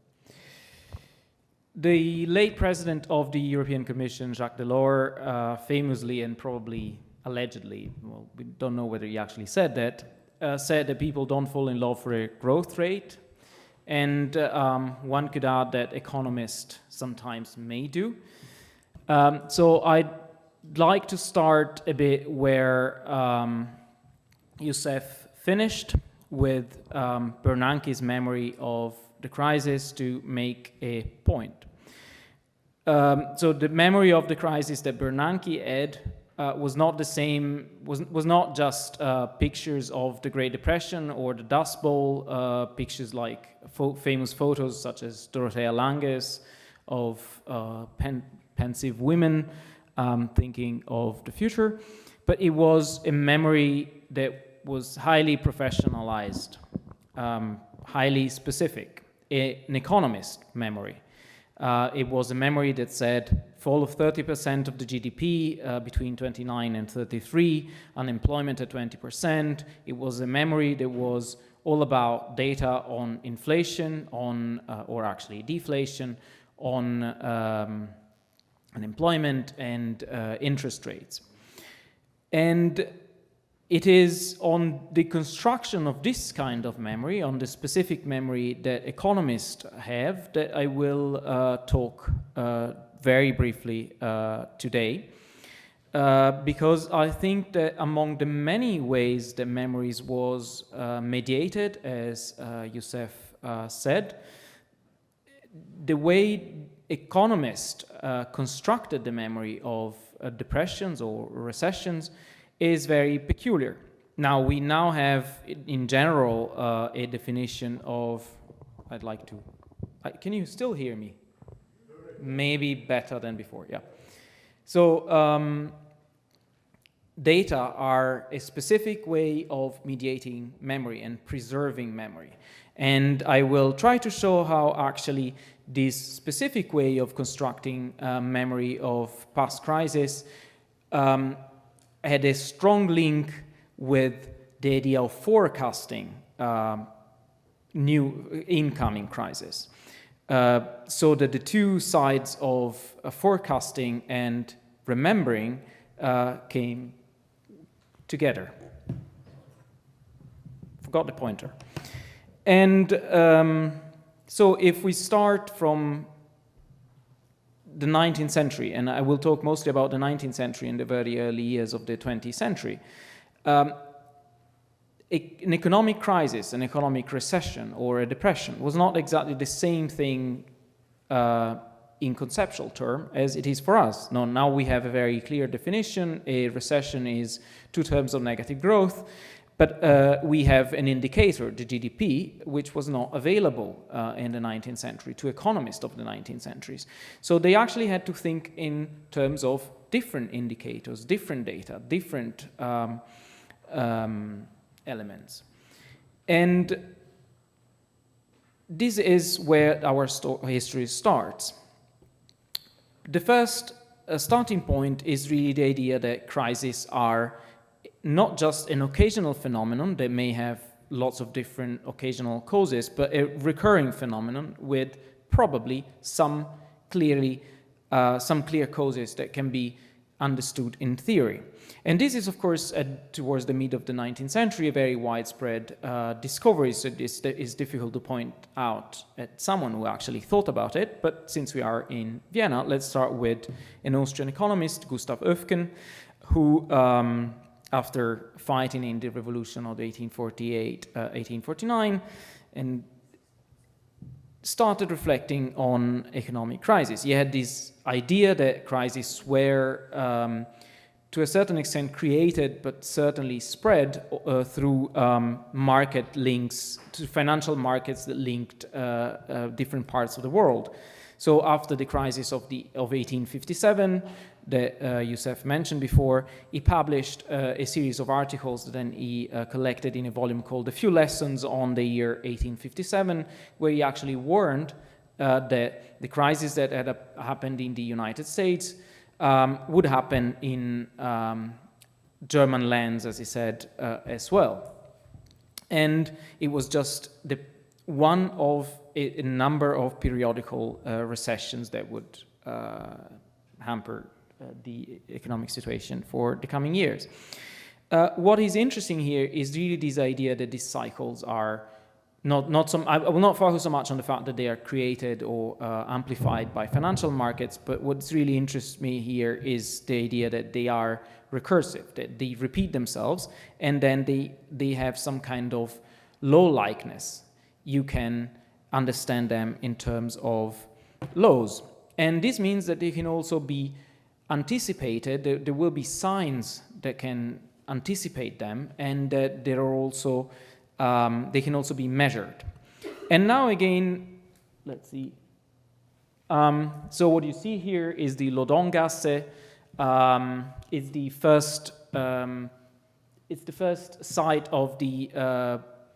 The late president of the European Commission, Jacques Delors, famously and probably allegedly, well, we don't know whether he actually said that people don't fall in love for a growth rate. And one could add that economists sometimes may do. So I'd like to start a bit where Youssef finished with Bernanke's memory of the crisis to make a point. So the memory of the crisis that Bernanke had was not the same, was not just pictures of the Great Depression or the Dust Bowl, pictures like famous photos such as Dorothea Lange's of pensive women thinking of the future, but it was a memory that was highly professionalized, highly specific, an economist memory. It was a memory that said fall of 30% of the GDP between 29 and 33, unemployment at 20%. It was a memory that was all about data on inflation, on or actually deflation, on unemployment and interest rates. And it is on the construction of this kind of memory, on the specific memory that economists have, that I will talk very briefly today. Because I think that among the many ways that memories was mediated, as Youssef said, the way economists constructed the memory of depressions or recessions is very peculiar. Now, we now have, in general, a definition of, I'd like to, can you still hear me? Maybe better than before, yeah. So, data are a specific way of mediating memory and preserving memory. And I will try to show how actually this specific way of constructing memory of past crises had a strong link with the idea of forecasting new incoming crises. So that the two sides of forecasting and remembering came together. Forgot the pointer. And so if we start from the 19th century, and I will talk mostly about the 19th century and the very early years of the 20th century, an economic crisis, an economic recession, or a depression was not exactly the same thing in conceptual term as it is for us. Now we have a very clear definition. A recession is 2 terms of negative growth, but we have an indicator, the GDP, which was not available in the 19th century to economists of the 19th centuries. So they actually had to think in terms of different indicators, different data, different elements. And this is where our history starts. The first starting point is really the idea that crises are not just an occasional phenomenon that may have lots of different occasional causes, but a recurring phenomenon with probably some clear causes that can be understood in theory. And this is, of course, towards the mid of the 19th century, a very widespread discovery, so this is difficult to point out at someone who actually thought about it, but since we are in Vienna, let's start with an Austrian economist, Gustav Urfkin, who, after fighting in the revolution of 1849, and started reflecting on economic crisis. He had this idea that crises were, to a certain extent, created, but certainly spread through market links, to financial markets that linked different parts of the world. So after the crisis of 1857, that Youssef mentioned before, he published a series of articles that then he collected in a volume called A Few Lessons on the Year 1857, where he actually warned that the crisis that had happened in the United States would happen in German lands, as he said, as well. And it was just one of a number of periodical recessions that would hamper the economic situation for the coming years. What is interesting here is really this idea that these cycles are I will not focus so much on the fact that they are created or amplified by financial markets, but what really interests me here is the idea that they are recursive, that they repeat themselves, and then they have some kind of law-likeness. You can understand them in terms of laws. And this means that they can also be anticipated. There will be signs that can anticipate them, and that there are also they can also be measured. And now again, let's see. So what you see here is the Lodongasse. It's the first site of the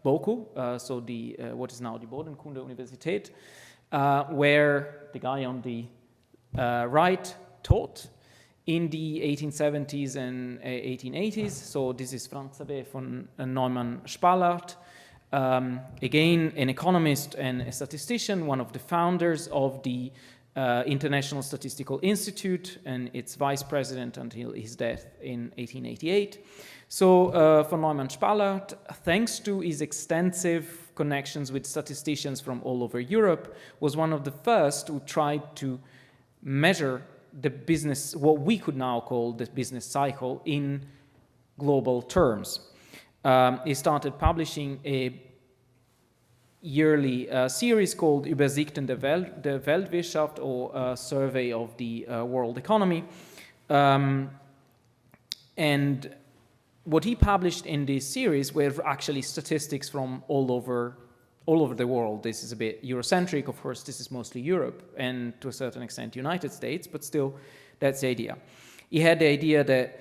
BOKU, so the what is now the Bodenkunde-Universität, where the guy on the right taught in the 1870s and 1880s. So this is Franz Xaver von Neumann-Spallart, again an economist and a statistician, one of the founders of the International Statistical Institute and its vice president until his death in 1888. So von Neumann-Spallart, thanks to his extensive connections with statisticians from all over Europe, was one of the first who tried to measure the business, what we could now call the business cycle, in global terms. He started publishing a yearly series called Übersichten der Weltwirtschaft, or Survey of the World Economy. And what he published in this series were actually statistics from all over the world. This is a bit Eurocentric, of course. This is mostly Europe and to a certain extent United States, but still that's the idea. He had the idea that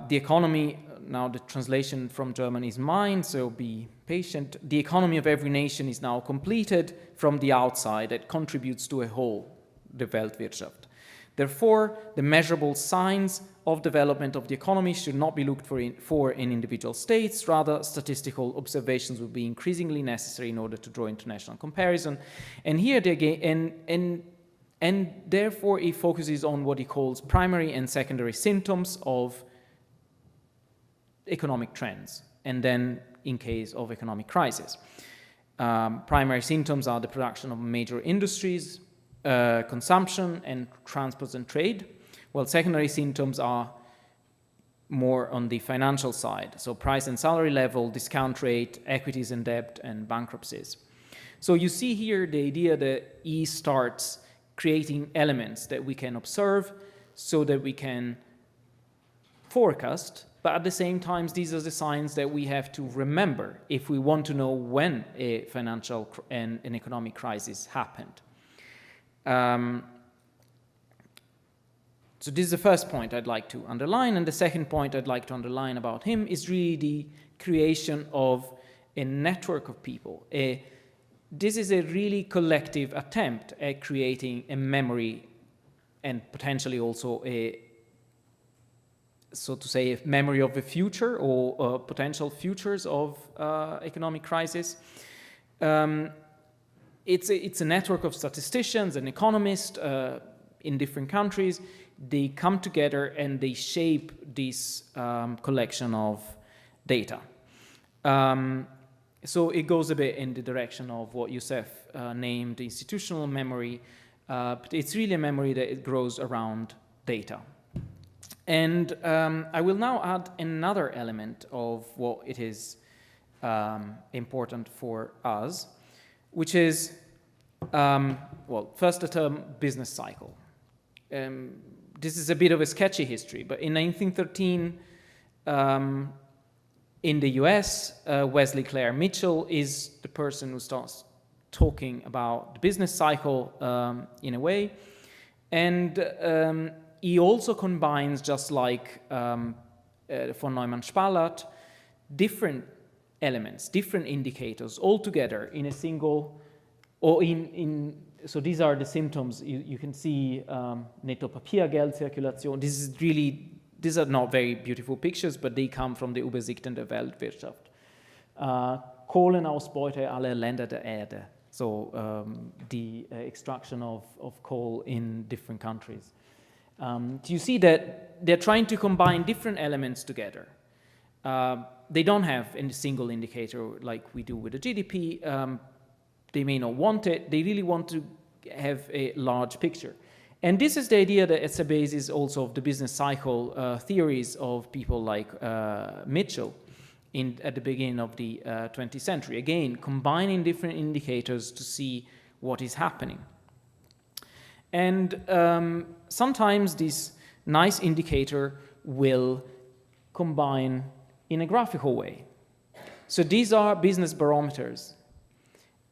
the economy, now the translation from German is mine, so be patient. The economy of every nation is now completed from the outside. It contributes to a whole, the Weltwirtschaft. Therefore, the measurable signs of development of the economy should not be looked for in individual states. Rather, statistical observations will be increasingly necessary in order to draw international comparison. And here, and therefore, he focuses on what he calls primary and secondary symptoms of economic trends, and then in case of economic crisis. Primary symptoms are the production of major industries, consumption, and transports and trade, while secondary symptoms are more on the financial side, so price and salary level, discount rate, equities and debt, and bankruptcies. So you see here the idea that he starts creating elements that we can observe so that we can forecast, but at the same time, these are the signs that we have to remember if we want to know when a financial and an economic crisis happened. So this is the first point I'd like to underline, and the second point I'd like to underline about him is really the creation of a network of people. This is a really collective attempt at creating a memory and potentially also a, so to say, a memory of the future or potential futures of economic crisis. It's a network of statisticians and economists in different countries. They come together and they shape this collection of data. So it goes a bit in the direction of what Youssef named institutional memory, but it's really a memory that it grows around data. And I will now add another element of what it is important for us, which is, well, first the term business cycle. This is a bit of a sketchy history, but in 1913, in the US, Wesley Clare Mitchell is the person who starts talking about the business cycle in a way. And he also combines, just like von Neumann-Spallert, different elements, different indicators all together in a single, or so these are the symptoms. You can see Netto-Papiergeld-Zirkulation. These are not very beautiful pictures, but they come from the Übersichten der Weltwirtschaft. Kohlenausbeute aller Länder der Erde. So the extraction of coal in different countries. You see that they're trying to combine different elements together. They don't have a single indicator like we do with the GDP. They may not want it. They really want to have a large picture. And this is the idea that it's a basis also of the business cycle theories of people like Mitchell at the beginning of the 20th century. Again, combining different indicators to see what is happening. And sometimes this nice indicator will combine in a graphical way. So these are business barometers.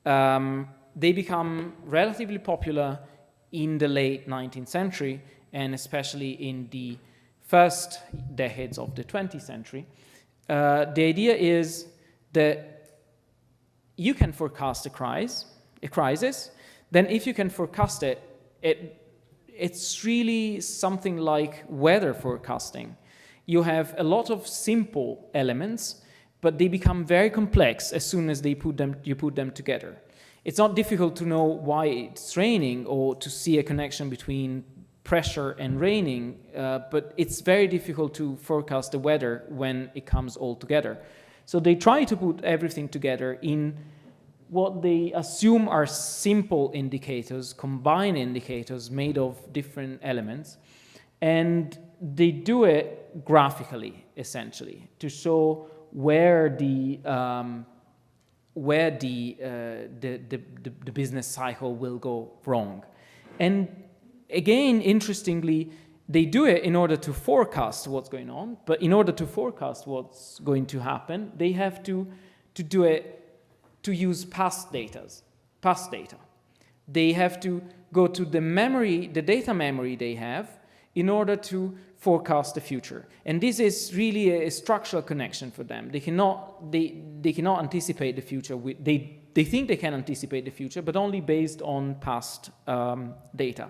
They become relatively popular in the late 19th century, and especially in the first decades of the 20th century. The idea is that you can forecast a crisis. Then if you can forecast it, it's really something like weather forecasting. You have a lot of simple elements, but they become very complex as soon as you put them together. It's not difficult to know why it's raining or to see a connection between pressure and raining, but it's very difficult to forecast the weather when it comes all together. So they try to put everything together in what they assume are simple indicators, combined indicators made of different elements, and they do it graphically, essentially, to show where the business cycle will go wrong. And again, interestingly, they do it in order to forecast what's going on, but in order to forecast what's going to happen, they have to do it to use past data. They have to go to the memory, the data memory they have, in order to forecast the future. And this is really a structural connection for them. They cannot anticipate the future. They think they can anticipate the future, but only based on past data,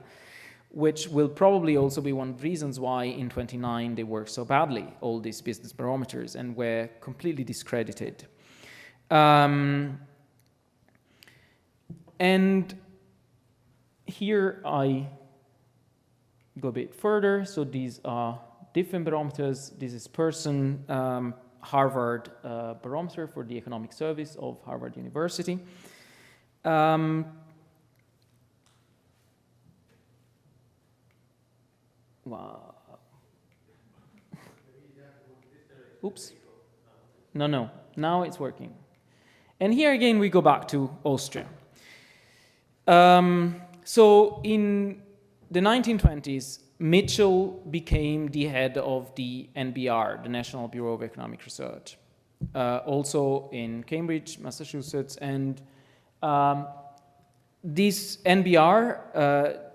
which will probably also be one of the reasons why in 29 they work so badly, all these business barometers, and were completely discredited. And here I go a bit further. So these are different barometers. This is Pearson Harvard barometer for the economic service of Harvard University. Wow. Oops. No. Now it's working. And here again we go back to Austria. So in the 1920s, Mitchell became the head of the NBR, the National Bureau of Economic Research, also in Cambridge, Massachusetts. And this NBR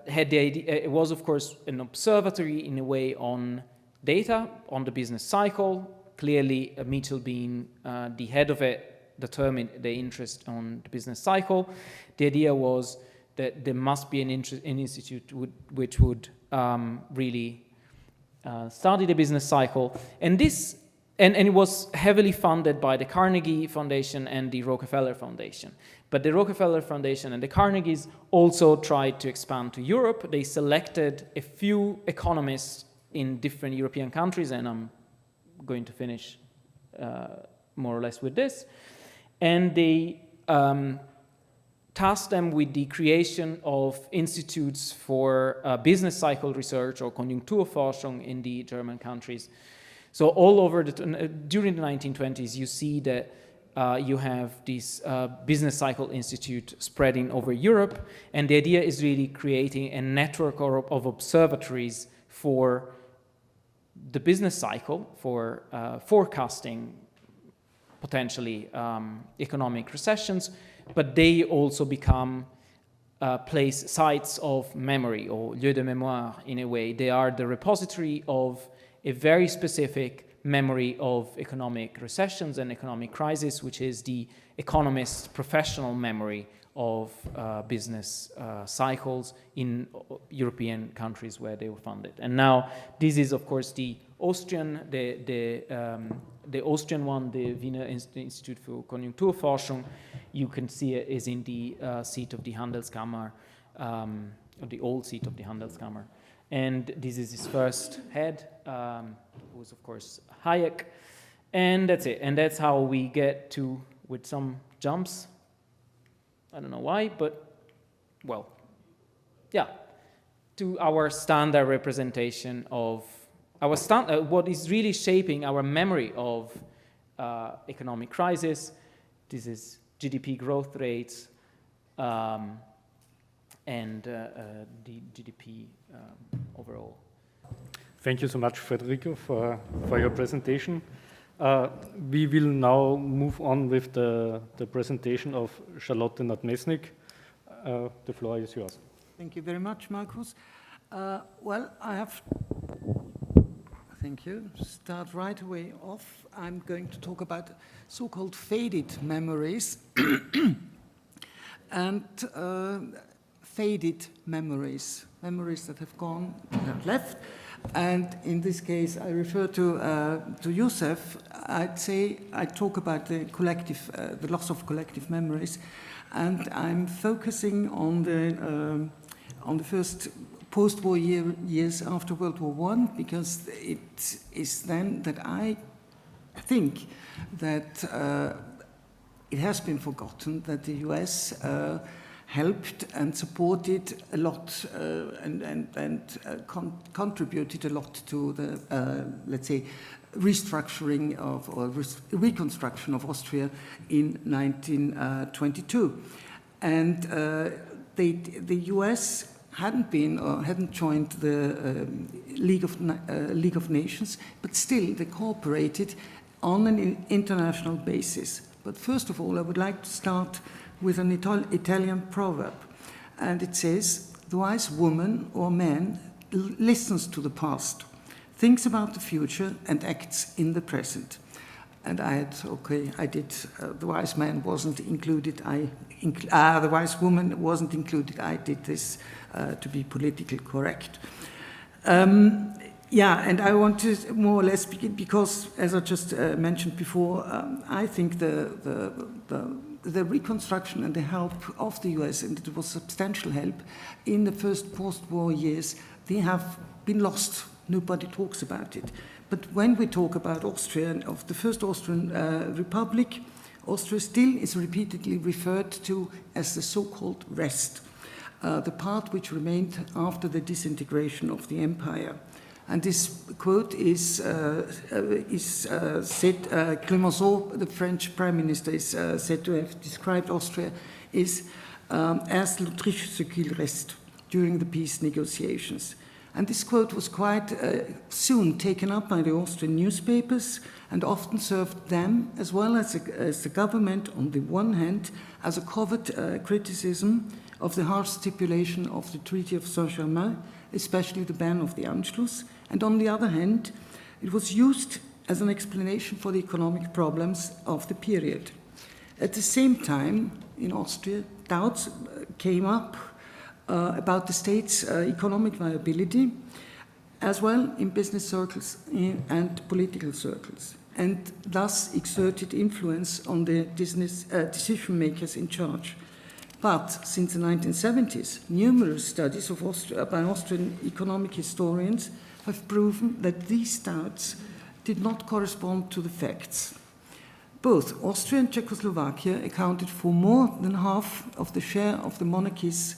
had the idea, it was of course an observatory in a way on data, on the business cycle. Clearly, Mitchell being the head of it determined the interest on the business cycle. The idea was that there must be an institute which would really study the business cycle. And it was heavily funded by the Carnegie Foundation and the Rockefeller Foundation. But the Rockefeller Foundation and the Carnegies also tried to expand to Europe. They selected a few economists in different European countries, and I'm going to finish more or less with this. And they tasked them with the creation of institutes for business cycle research or Konjunkturforschung in the German countries. So all over during the 1920s, you see that you have this business cycle institute spreading over Europe, and the idea is really creating a network of observatories for the business cycle, for forecasting potentially economic recessions, but they also become sites of memory, or lieux de mémoire in a way. They are the repository of a very specific memory of economic recessions and economic crisis, which is the economist's professional memory of business cycles in European countries where they were funded. And now this is, of course, the Austrian, the Austrian one, the Wiener Institute for Konjunkturforschung. You can see it is in the seat of the Handelskammer, or the old seat of the Handelskammer. And this is his first head, who was, of course, Hayek. And that's it. And that's how we get to, with some jumps, I don't know why, but, well, yeah, to our standard representation of our what is really shaping our memory of economic crisis. This is GDP growth rates and the GDP overall. Thank you so much, Federico, for your presentation. We will now move on with the presentation of Charlotte Natmeßnig. The floor is yours. Thank you very much, Markus. Well, I have, thank you, start right away off. I'm going to talk about so-called faded memories and faded memories, memories that have gone, that have left. And in this case, I refer to Youssef. I'd say I talk about the collective, the loss of collective memories, and I'm focusing on the first post-war years after World War I, because it is then that I think that it has been forgotten that the US helped and supported a lot and contributed a lot to the, let's say, restructuring of or reconstruction of Austria in 1922. And the US hadn't been or hadn't joined the League of Nations, but still they cooperated on an international basis. But first of all, I would like to start with an Italian proverb, and it says, "The wise woman or man listens to the past, thinks about the future, and acts in the present." And I did. The wise man wasn't included. The wise woman wasn't included. I did this to be politically correct. Yeah, and I want to more or less begin because, as I just mentioned before, I think the reconstruction and the help of the US, and it was substantial help in the first post-war years, they have been lost. Nobody talks about it. But when we talk about Austria, of the first Austrian Republic, Austria still is repeatedly referred to as the so-called rest, the part which remained after the disintegration of the empire. And this quote is said, Clemenceau, the French prime minister, is said to have described Austria is as le triche ce qu'il reste during the peace negotiations. And this quote was quite soon taken up by the Austrian newspapers and often served them, as well as the government, on the one hand, as a covert criticism of the harsh stipulation of the Treaty of Saint-Germain, especially the ban of the Anschluss, and on the other hand, it was used as an explanation for the economic problems of the period. At the same time, in Austria, doubts came up about the state's economic viability, as well in business circles and political circles, and thus exerted influence on the decision makers in charge. But since the 1970s, numerous studies of by Austrian economic historians have proven that these doubts did not correspond to the facts. Both Austria and Czechoslovakia accounted for more than half of the share of the monarchy's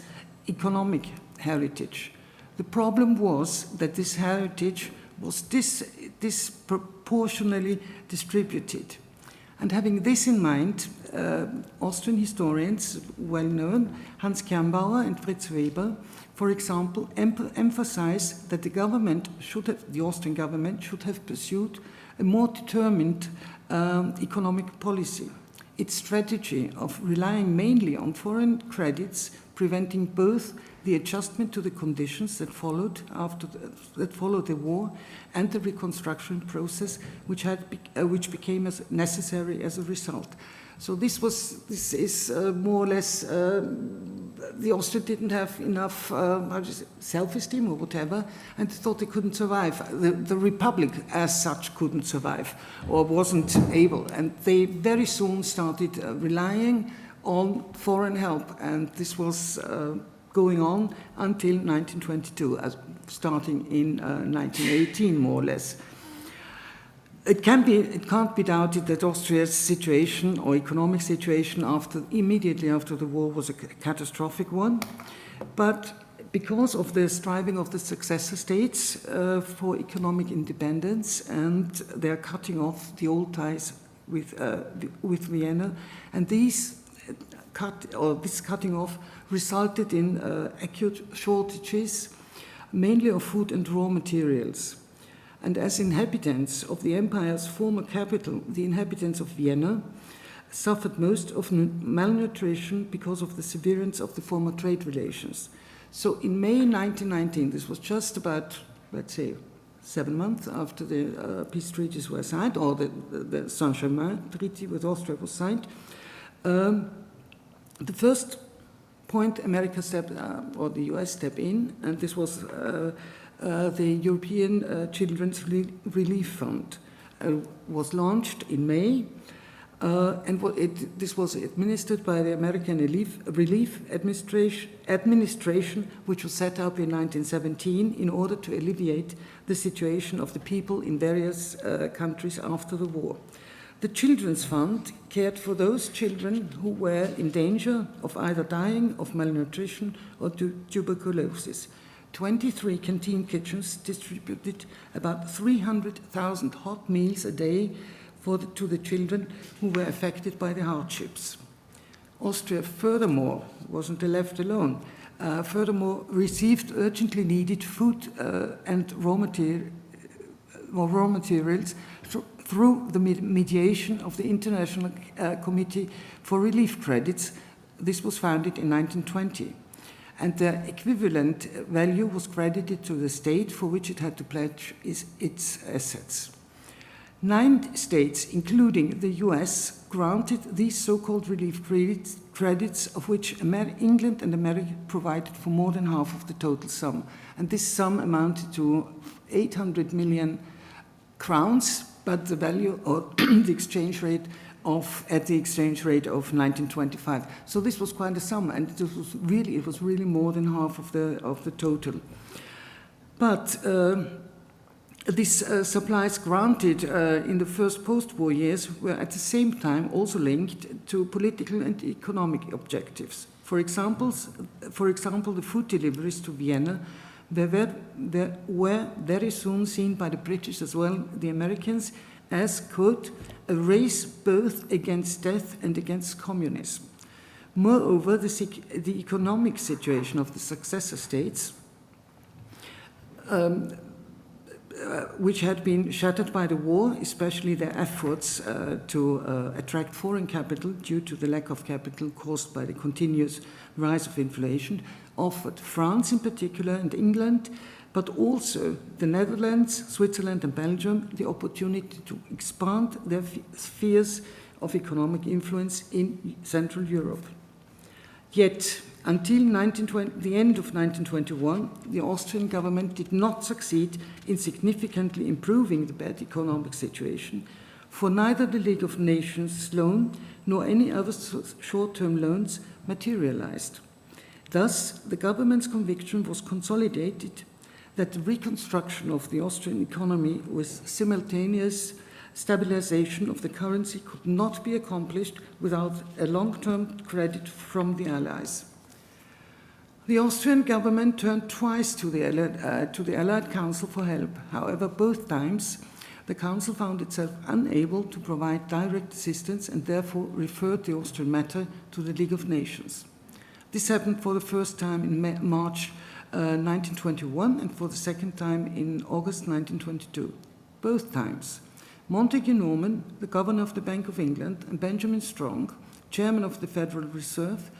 economic heritage. The problem was that this heritage was disproportionately distributed. And having this in mind, Austrian historians, well known, Hans Kernbauer and Fritz Weber, for example, emphasize that the Austrian government should have pursued a more determined economic policy. Its strategy of relying mainly on foreign credits, preventing both the adjustment to the conditions that followed the war and the reconstruction process, which became as necessary as a result. So this is more or less the Austrians didn't have enough self-esteem or whatever, and thought they couldn't survive. The republic, as such, couldn't survive or wasn't able, and they very soon started relying on foreign help, and this was going on until 1922, starting in 1918, more or less. It can't be doubted that Austria's situation or economic situation immediately after the war was a catastrophic one, but because of the striving of the successor states for economic independence and their cutting off the old ties with Vienna, and this cutting off resulted in acute shortages, mainly of food and raw materials. And as inhabitants of the empire's former capital, the inhabitants of Vienna suffered most of malnutrition because of the severance of the former trade relations. So in May 1919, this was just about, let's say, 7 months after the peace treaties were signed, or the Saint-Germain Treaty with Austria was signed, the first point America or the US stepped in, and this was the European Children's Relief Fund, was launched in May, and this was administered by the American Relief Administration, which was set up in 1917 in order to alleviate the situation of the people in various countries after the war. The Children's Fund cared for those children who were in danger of either dying of malnutrition or tuberculosis. 23 canteen kitchens distributed about 300,000 hot meals a day to the children who were affected by the hardships. Austria, furthermore, wasn't left alone. Furthermore, received urgently needed food and raw materials through the mediation of the International Committee for Relief Credits. This was founded in 1920. And the equivalent value was credited to the state for which it had to pledge its assets. 9 states, including the US, granted these so-called relief credits, of which England and America provided for more than half of the total sum. And this sum amounted to 800 million crowns, but the value or the exchange rate at the exchange rate of 1925. So this was quite a sum, and it was really more than half of the total. But these supplies granted in the first post-war years were at the same time also linked to political and economic objectives. For example, the food deliveries to Vienna were very soon seen by the British as well the Americans as, quote, a race both against death and against communism. Moreover, the economic situation of the successor states, which had been shattered by the war, especially their efforts to attract foreign capital due to the lack of capital caused by the continuous rise of inflation, offered France in particular and England, but also the Netherlands, Switzerland and Belgium the opportunity to expand their spheres of economic influence in Central Europe. Yet, until the end of 1921, the Austrian government did not succeed in significantly improving the bad economic situation, for neither the League of Nations loan nor any other short-term loans materialized. Thus, the government's conviction was consolidated that the reconstruction of the Austrian economy with simultaneous stabilization of the currency could not be accomplished without a long-term credit from the Allies. The Austrian government turned twice to the Allied Council for help. However, both times the Council found itself unable to provide direct assistance and therefore referred the Austrian matter to the League of Nations. This happened for the first time in March 1921 and for the second time in August 1922. Both times, Montague Norman, the governor of the Bank of England, and Benjamin Strong, chairman of the Federal Reserve,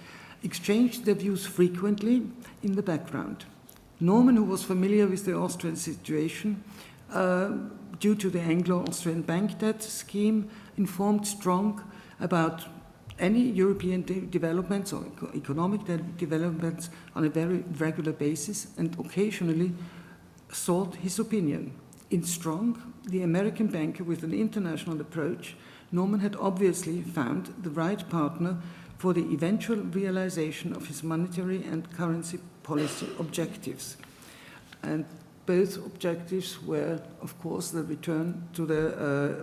exchanged their views frequently in the background. Norman, who was familiar with the Austrian situation due to the Anglo-Austrian bank debt scheme, informed Strong about any European developments or economic developments on a very regular basis and occasionally sought his opinion. In Strong, the American banker with an international approach, Norman had obviously found the right partner for the eventual realization of his monetary and currency policy objectives. And both objectives were, of course, the return to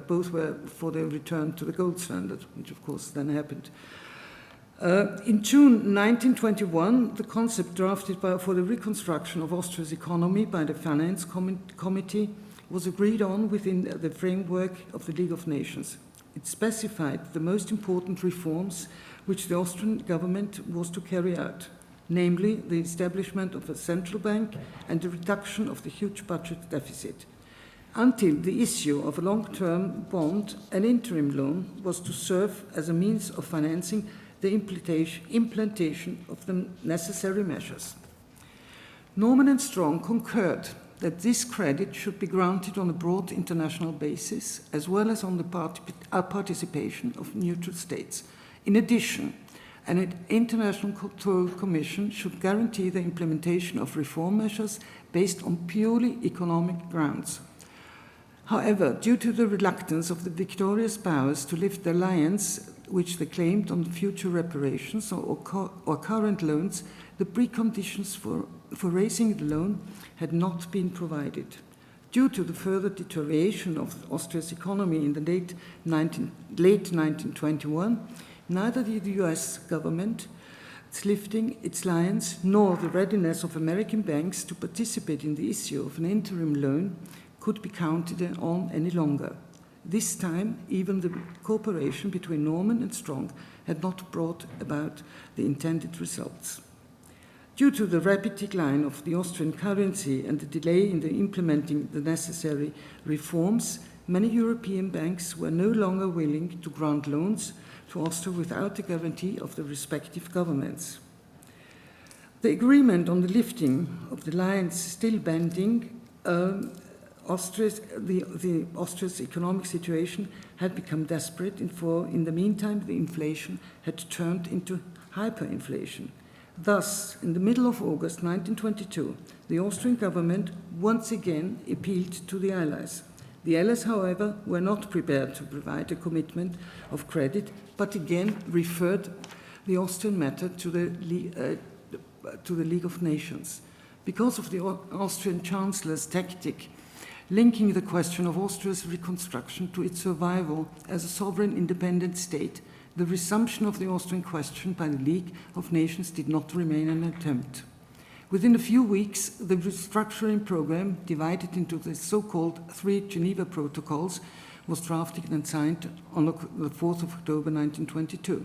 both were for the return to the gold standard, which of course then happened. In June 1921, the concept drafted for the reconstruction of Austria's economy by the Finance Committee was agreed on within the framework of the League of Nations. It specified the most important reforms which the Austrian government was to carry out, namely the establishment of a central bank and the reduction of the huge budget deficit. Until the issue of a long-term bond, an interim loan was to serve as a means of financing the implementation of the necessary measures. Norman and Strong concurred that this credit should be granted on a broad international basis, as well as on the participation of neutral states. In addition, an international control commission should guarantee the implementation of reform measures based on purely economic grounds. However, due to the reluctance of the victorious powers to lift the reliance which they claimed on future reparations or current loans, the preconditions for raising the loan had not been provided. Due to the further deterioration of Austria's economy in the late 1921, neither the US government, lifting its reliance, nor the readiness of American banks to participate in the issue of an interim loan could be counted on any longer. This time, even the cooperation between Norman and Strong had not brought about the intended results. Due to the rapid decline of the Austrian currency and the delay in implementing the necessary reforms, many European banks were no longer willing to grant loans to Austria without the guarantee of the respective governments. The agreement on the lifting of the lines still pending, Austria's economic situation had become desperate, and in the meantime, the inflation had turned into hyperinflation. Thus, in the middle of August 1922, the Austrian government once again appealed to the Allies. The Allies, however, were not prepared to provide a commitment of credit, but again referred the Austrian matter to the League of Nations. Because of the Austrian Chancellor's tactic, linking the question of Austria's reconstruction to its survival as a sovereign independent state, the resumption of the Austrian question by the League of Nations did not remain an attempt. Within a few weeks, the restructuring program, divided into the so-called 3 Geneva Protocols, was drafted and signed on the 4th of October 1922.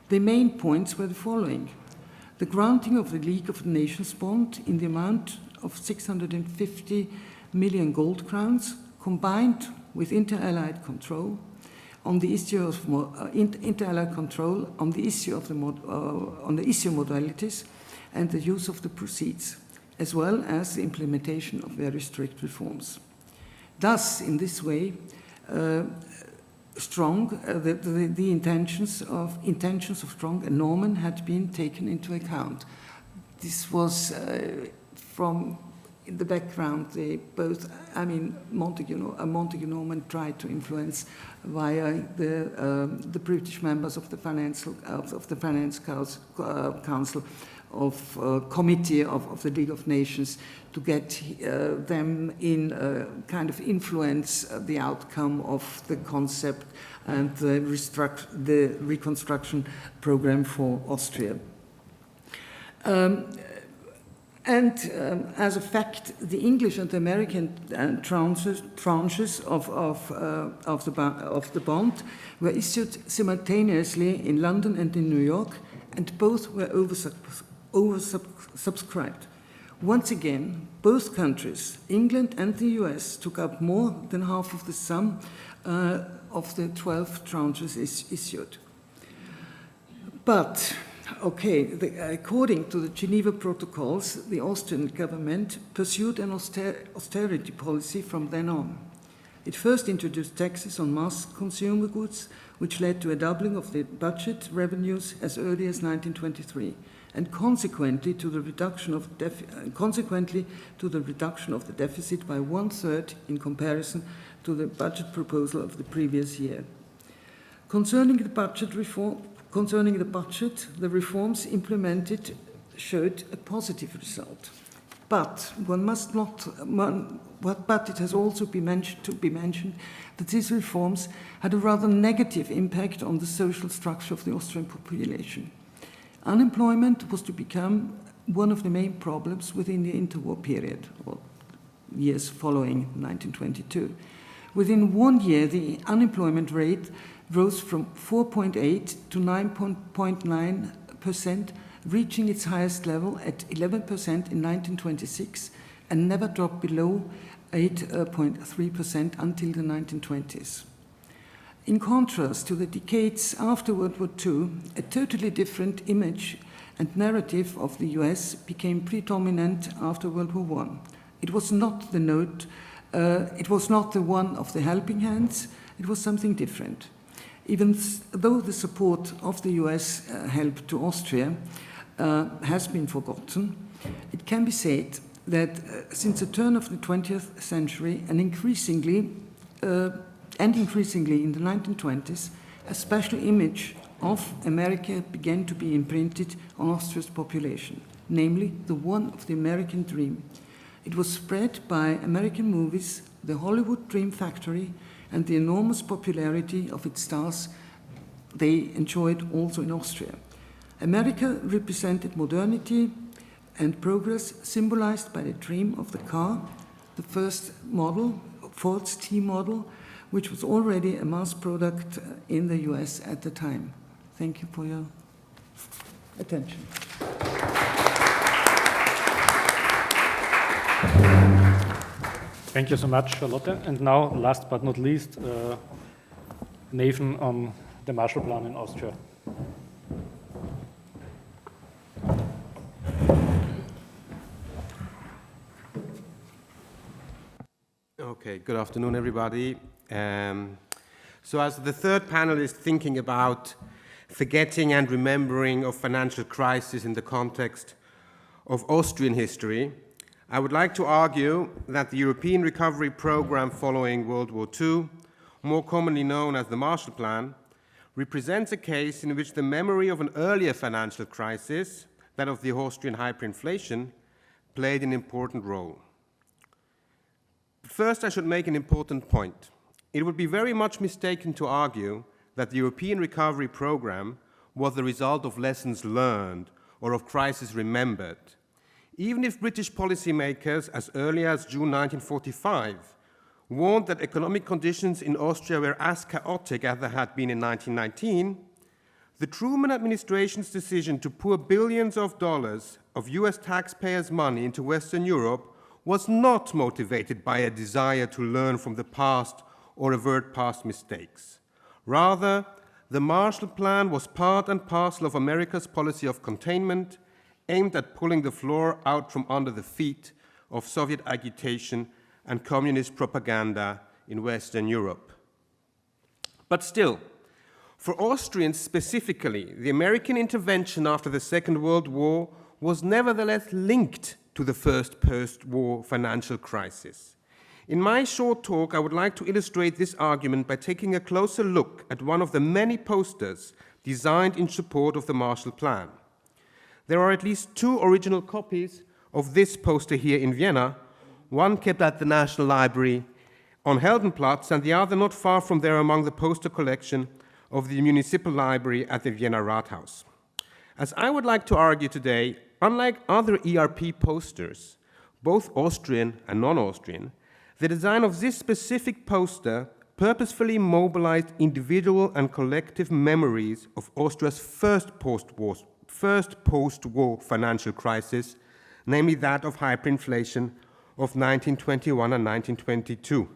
The main points were the following. The granting of the League of Nations bond in the amount of 650 million gold crowns, combined with inter-allied control on the issue of inter-allied control on the issue of on the issue modalities and the use of the proceeds, as well as the implementation of very strict reforms. Thus, in this way, the intentions of Strong and Norman had been taken into account. This was from in the background. They both, I mean, Montagu Norman tried to influence via the British members of the Finance Council of Committee of the League of Nations to get them in kind of influence the outcome of the concept and the reconstruction program for Austria. As a fact, the English and the American tranches of the bond were issued simultaneously in London and in New York, and both were oversubscribed. Once again, both countries, England and the US, took up more than half of the sum of the 12 tranches issued. But, okay, according to the Geneva Protocols, the Austrian government pursued an austerity policy from then on. It first introduced taxes on mass consumer goods, which led to a doubling of the budget revenues as early as 1923, and consequently to the reduction of the deficit by 1/3 in comparison to the budget proposal of the previous year. Concerning the budget, the reforms implemented showed a positive result. But but it has also to be mentioned that these reforms had a rather negative impact on the social structure of the Austrian population. Unemployment was to become one of the main problems within the interwar period, or years following 1922. Within 1 year, the unemployment rate rose from 4.8 to 9.9%, reaching its highest level at 11% in 1926, and never dropped below 8.3% until the 1920s. In contrast to the decades after World War II, a totally different image and narrative of the US became predominant after World War I. It was not the one of the helping hands, it was something different. Even though the support of the US help to Austria has been forgotten, it can be said that since the turn of the 20th century and increasingly in the 1920s, a special image of America began to be imprinted on Austria's population, namely the one of the American dream. It was spread by American movies, the Hollywood Dream Factory, and the enormous popularity of its stars they enjoyed also in Austria. America represented modernity and progress, symbolized by the dream of the car, the first model, Ford's T model, which was already a mass product in the US at the time. Thank you for your attention. Thank you so much, Charlotte. And now, last but not least, Nathan on the Marshall Plan in Austria. Okay, good afternoon, everybody. So as the third panel is thinking about forgetting and remembering of financial crisis in the context of Austrian history, I would like to argue that the European Recovery Program following World War II, more commonly known as the Marshall Plan, represents a case in which the memory of an earlier financial crisis, that of the Austrian hyperinflation, played an important role. First, I should make an important point. It would be very much mistaken to argue that the European Recovery Program was the result of lessons learned or of crises remembered. Even if British policymakers, as early as June 1945, warned that economic conditions in Austria were as chaotic as they had been in 1919, The Truman administration's decision to pour billions of dollars of US taxpayers' money into Western Europe was not motivated by a desire to learn from the past or avert past mistakes. Rather, the Marshall Plan was part and parcel of America's policy of containment, aimed at pulling the floor out from under the feet of Soviet agitation and communist propaganda in Western Europe. But still, for Austrians specifically, the American intervention after the Second World War was nevertheless linked to the first post-war financial crisis. In my short talk, I would like to illustrate this argument by taking a closer look at one of the many posters designed in support of the Marshall Plan. There are at least 2 original copies of this poster here in Vienna, one kept at the National Library on Heldenplatz and the other not far from there among the poster collection of the Municipal Library at the Vienna Rathaus. As I would like to argue today, unlike other ERP posters, both Austrian and non-Austrian, the design of this specific poster purposefully mobilized individual and collective memories of Austria's first post-war financial crisis, namely that of hyperinflation of 1921 and 1922.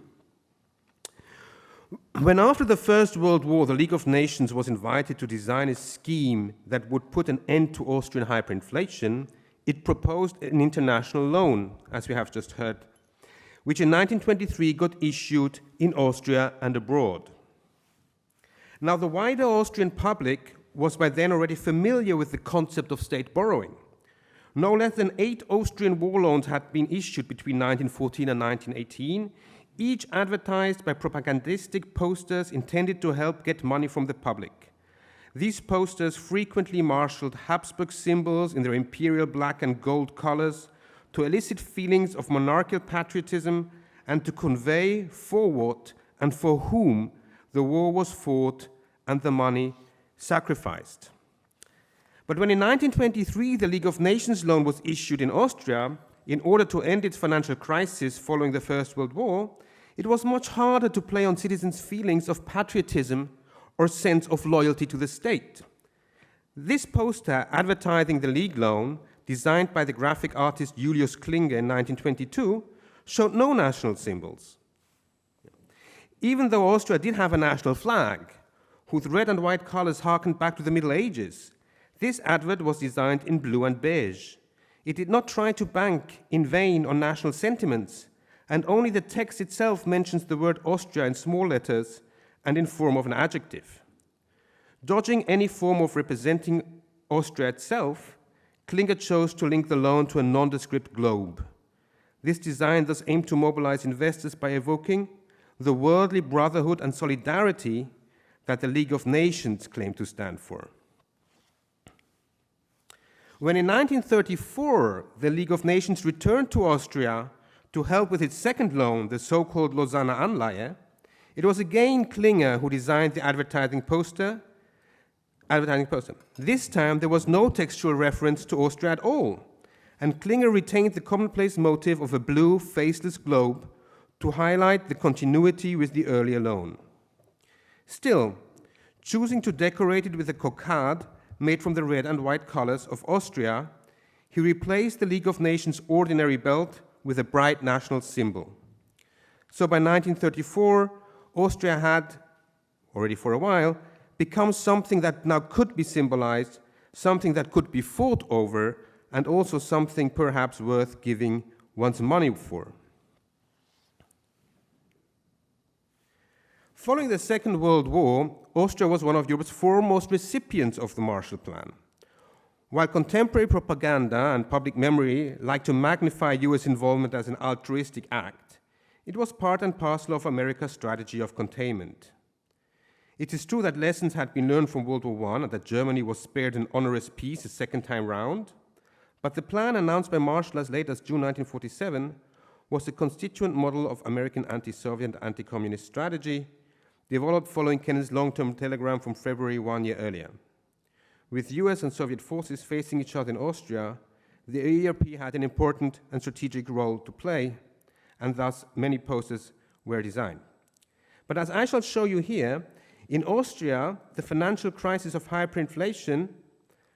When after the First World War, the League of Nations was invited to design a scheme that would put an end to Austrian hyperinflation, it proposed an international loan, as we have just heard, which in 1923 got issued in Austria and abroad. Now, the wider Austrian public was by then already familiar with the concept of state borrowing. No less than 8 Austrian war loans had been issued between 1914 and 1918, each advertised by propagandistic posters intended to help get money from the public. These posters frequently marshaled Habsburg symbols in their imperial black and gold colors to elicit feelings of monarchical patriotism and to convey for what and for whom the war was fought and the money sacrificed. But when in 1923 the League of Nations loan was issued in Austria in order to end its financial crisis following the First World War, it was much harder to play on citizens' feelings of patriotism or sense of loyalty to the state. This poster advertising the League loan, designed by the graphic artist Julius Klinger in 1922, showed no national symbols. Even though Austria did have a national flag, whose red and white colors harkened back to the Middle Ages, this advert was designed in blue and beige. It did not try to bank in vain on national sentiments, and only the text itself mentions the word Austria in small letters and in form of an adjective. Dodging any form of representing Austria itself, Klinger chose to link the loan to a nondescript globe. This design thus aimed to mobilize investors by evoking the worldly brotherhood and solidarity that the League of Nations claimed to stand for. When in 1934 the League of Nations returned to Austria to help with its second loan, the so-called Lausanne Anleihe, it was again Klinger who designed the advertising poster. This time there was no textual reference to Austria at all, and Klinger retained the commonplace motive of a blue, faceless globe to highlight the continuity with the earlier loan. Still, choosing to decorate it with a cocarde made from the red and white colors of Austria, he replaced the League of Nations ordinary belt with a bright national symbol. So by 1934, Austria had, already for a while, become something that now could be symbolized, something that could be fought over, and also something perhaps worth giving one's money for. Following the Second World War, Austria was one of Europe's foremost recipients of the Marshall Plan. While contemporary propaganda and public memory like to magnify US involvement as an altruistic act, it was part and parcel of America's strategy of containment. It is true that lessons had been learned from World War I and that Germany was spared an onerous peace a second time round, but the plan announced by Marshall as late as June 1947 was a constituent model of American anti-Soviet and anti-communist strategy, developed following Kennedy's long-term telegram from February 1 year earlier. With US and Soviet forces facing each other in Austria, the ERP had an important and strategic role to play, and thus many posters were designed. But as I shall show you here, In Austria, the financial crisis of hyperinflation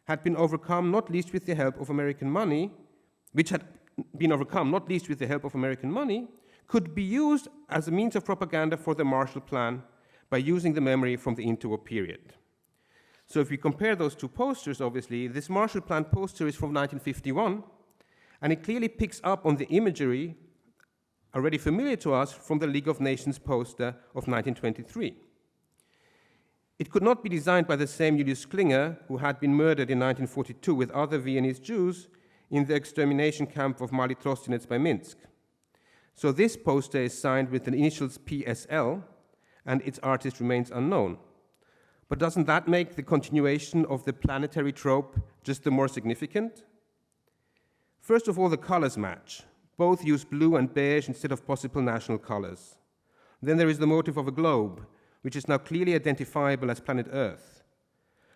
had been overcome not least with the help of American money, could be used as a means of propaganda for the Marshall Plan by using the memory from the interwar period. So if we compare those two posters, obviously, this Marshall Plan poster is from 1951, and it clearly picks up on the imagery already familiar to us from the League of Nations poster of 1923. It could not be designed by the same Julius Klinger, who had been murdered in 1942 with other Viennese Jews in the extermination camp of Mali Trostinets by Minsk. So this poster is signed with the initials PSL, and its artist remains unknown. But doesn't that make the continuation of the planetary trope just the more significant? First of all, the colors match. Both use blue and beige instead of possible national colors. Then there is the motif of a globe, which is now clearly identifiable as planet Earth.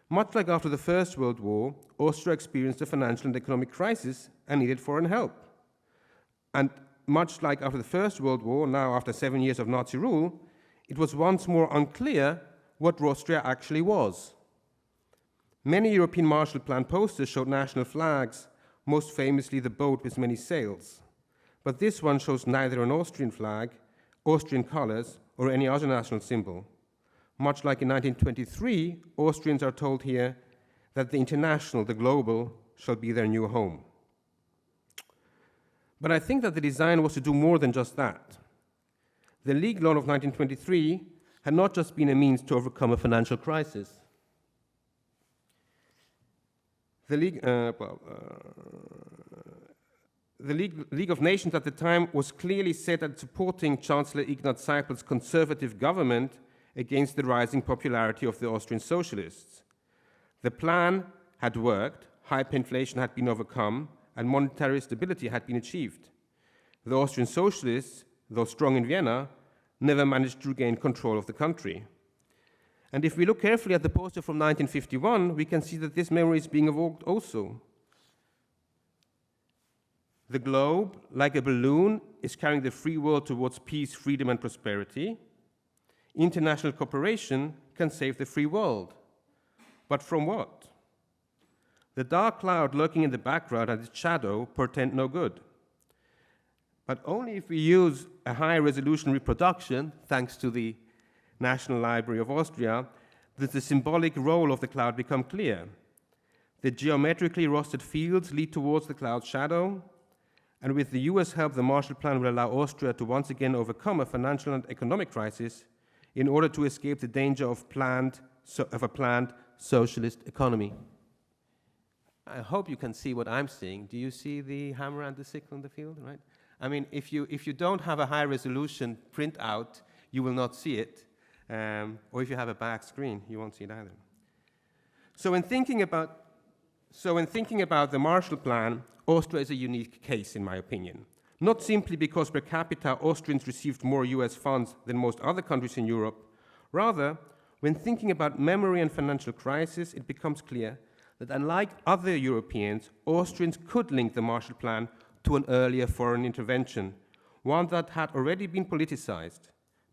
Much like after the First World War, Austria experienced a financial and economic crisis and needed foreign help. And much like after the First World War, now after 7 years of Nazi rule, it was once more unclear what Austria actually was. Many European Marshall Plan posters showed national flags, most famously the boat with many sails. But this one shows neither an Austrian flag, Austrian colors, or any other national symbol. Much like in 1923, Austrians are told here that the international, the global, shall be their new home. But I think that the design was to do more than just that. The League Loan of 1923 had not just been a means to overcome a financial crisis. The League of Nations at the time was clearly set at supporting Chancellor Ignaz Seipel's conservative government against the rising popularity of the Austrian socialists. The plan had worked, hyperinflation had been overcome, and monetary stability had been achieved. The Austrian socialists, though strong in Vienna, never managed to regain control of the country. And if we look carefully at the poster from 1951, we can see that this memory is being evoked also. The globe, like a balloon, is carrying the free world towards peace, freedom, and prosperity. International cooperation can save the free world. But from what? The dark cloud lurking in the background and its shadow portend no good. But only if we use a high-resolution reproduction, thanks to the National Library of Austria, does the symbolic role of the cloud become clear. The geometrically rostered fields lead towards the cloud's shadow, and with the US help, the Marshall Plan will allow Austria to once again overcome a financial and economic crisis in order to escape the danger of a planned socialist economy. I hope you can see what I'm seeing. Do you see the hammer and the sickle in the field, right? I mean, if you don't have a high-resolution printout, you will not see it. Or if you have a back screen, you won't see it either. So when thinking about the Marshall Plan, Austria is a unique case, in my opinion. Not simply because per capita Austrians received more US funds than most other countries in Europe. Rather, when thinking about memory and financial crisis, it becomes clear that unlike other Europeans, Austrians could link the Marshall Plan to an earlier foreign intervention, one that had already been politicized.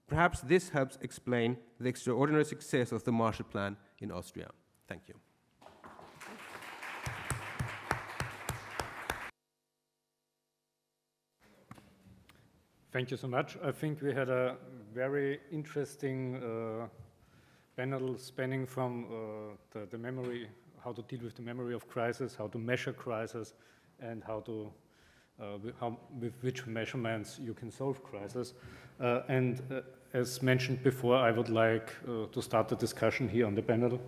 Perhaps this helps explain the extraordinary success of the Marshall Plan in Austria. Thank you. Thank you so much. I think we had a very interesting panel spanning from the memory, how to deal with the memory of crisis, how to measure crisis, and with which measurements you can solve crisis. As mentioned before, I would like to start the discussion here on the panel.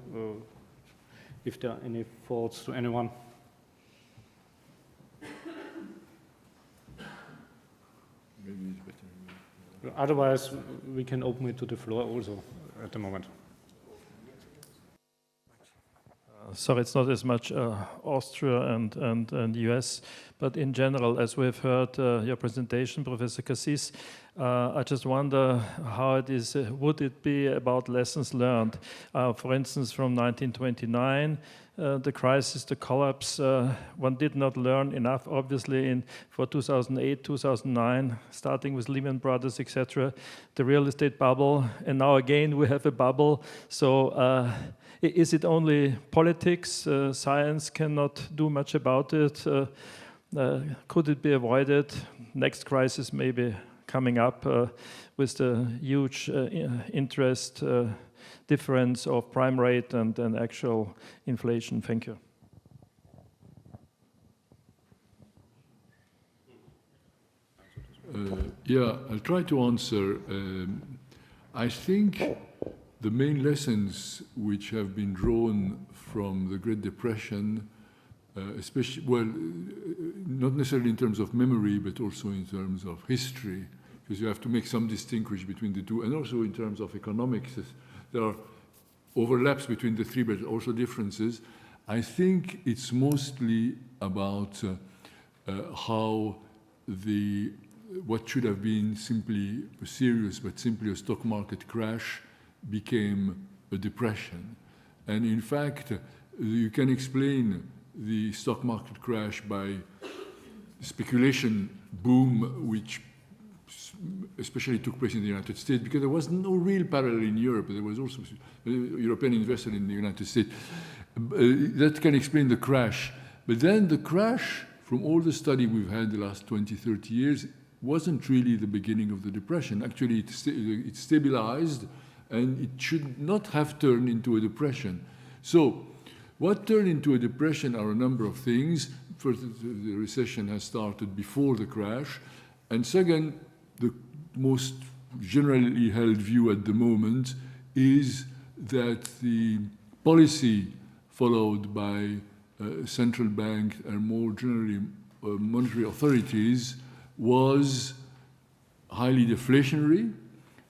If there are any thoughts to anyone. Maybe it's better. Otherwise, we can open it to the floor also at the moment. sorry, it's not as much Austria and US, but in general, as we've heard your presentation, Professor Cassis, I just wonder how it is, would it be about lessons learned? For instance, from 1929, the crisis, the collapse, one did not learn enough, obviously, for 2008, 2009, starting with Lehman Brothers, etc., the real estate bubble, and now again we have a bubble. So is it only politics? Science cannot do much about it. Could it be avoided? Next crisis maybe coming up with the huge interest difference of prime rate and actual inflation. Thank you. Yeah, I'll try to answer. I think the main lessons which have been drawn from the Great Depression, especially, well, not necessarily in terms of memory, but also in terms of history, because you have to make some distinction between the two, and also in terms of economics, there are overlaps between the three, but also differences. I think it's mostly about how what should have been simply a serious, but simply a stock market crash became a depression. And in fact, you can explain the stock market crash by speculation boom, which especially took place in the United States, because there was no real parallel in Europe. There was also European investor in the United States. That can explain the crash. But then the crash, from all the study we've had the last 20, 30 years, wasn't really the beginning of the depression. Actually, it stabilized, and it should not have turned into a depression. So what turned into a depression are a number of things. First, the recession has started before the crash. And second, the most generally held view at the moment is that the policy followed by central bank and more generally monetary authorities was highly deflationary,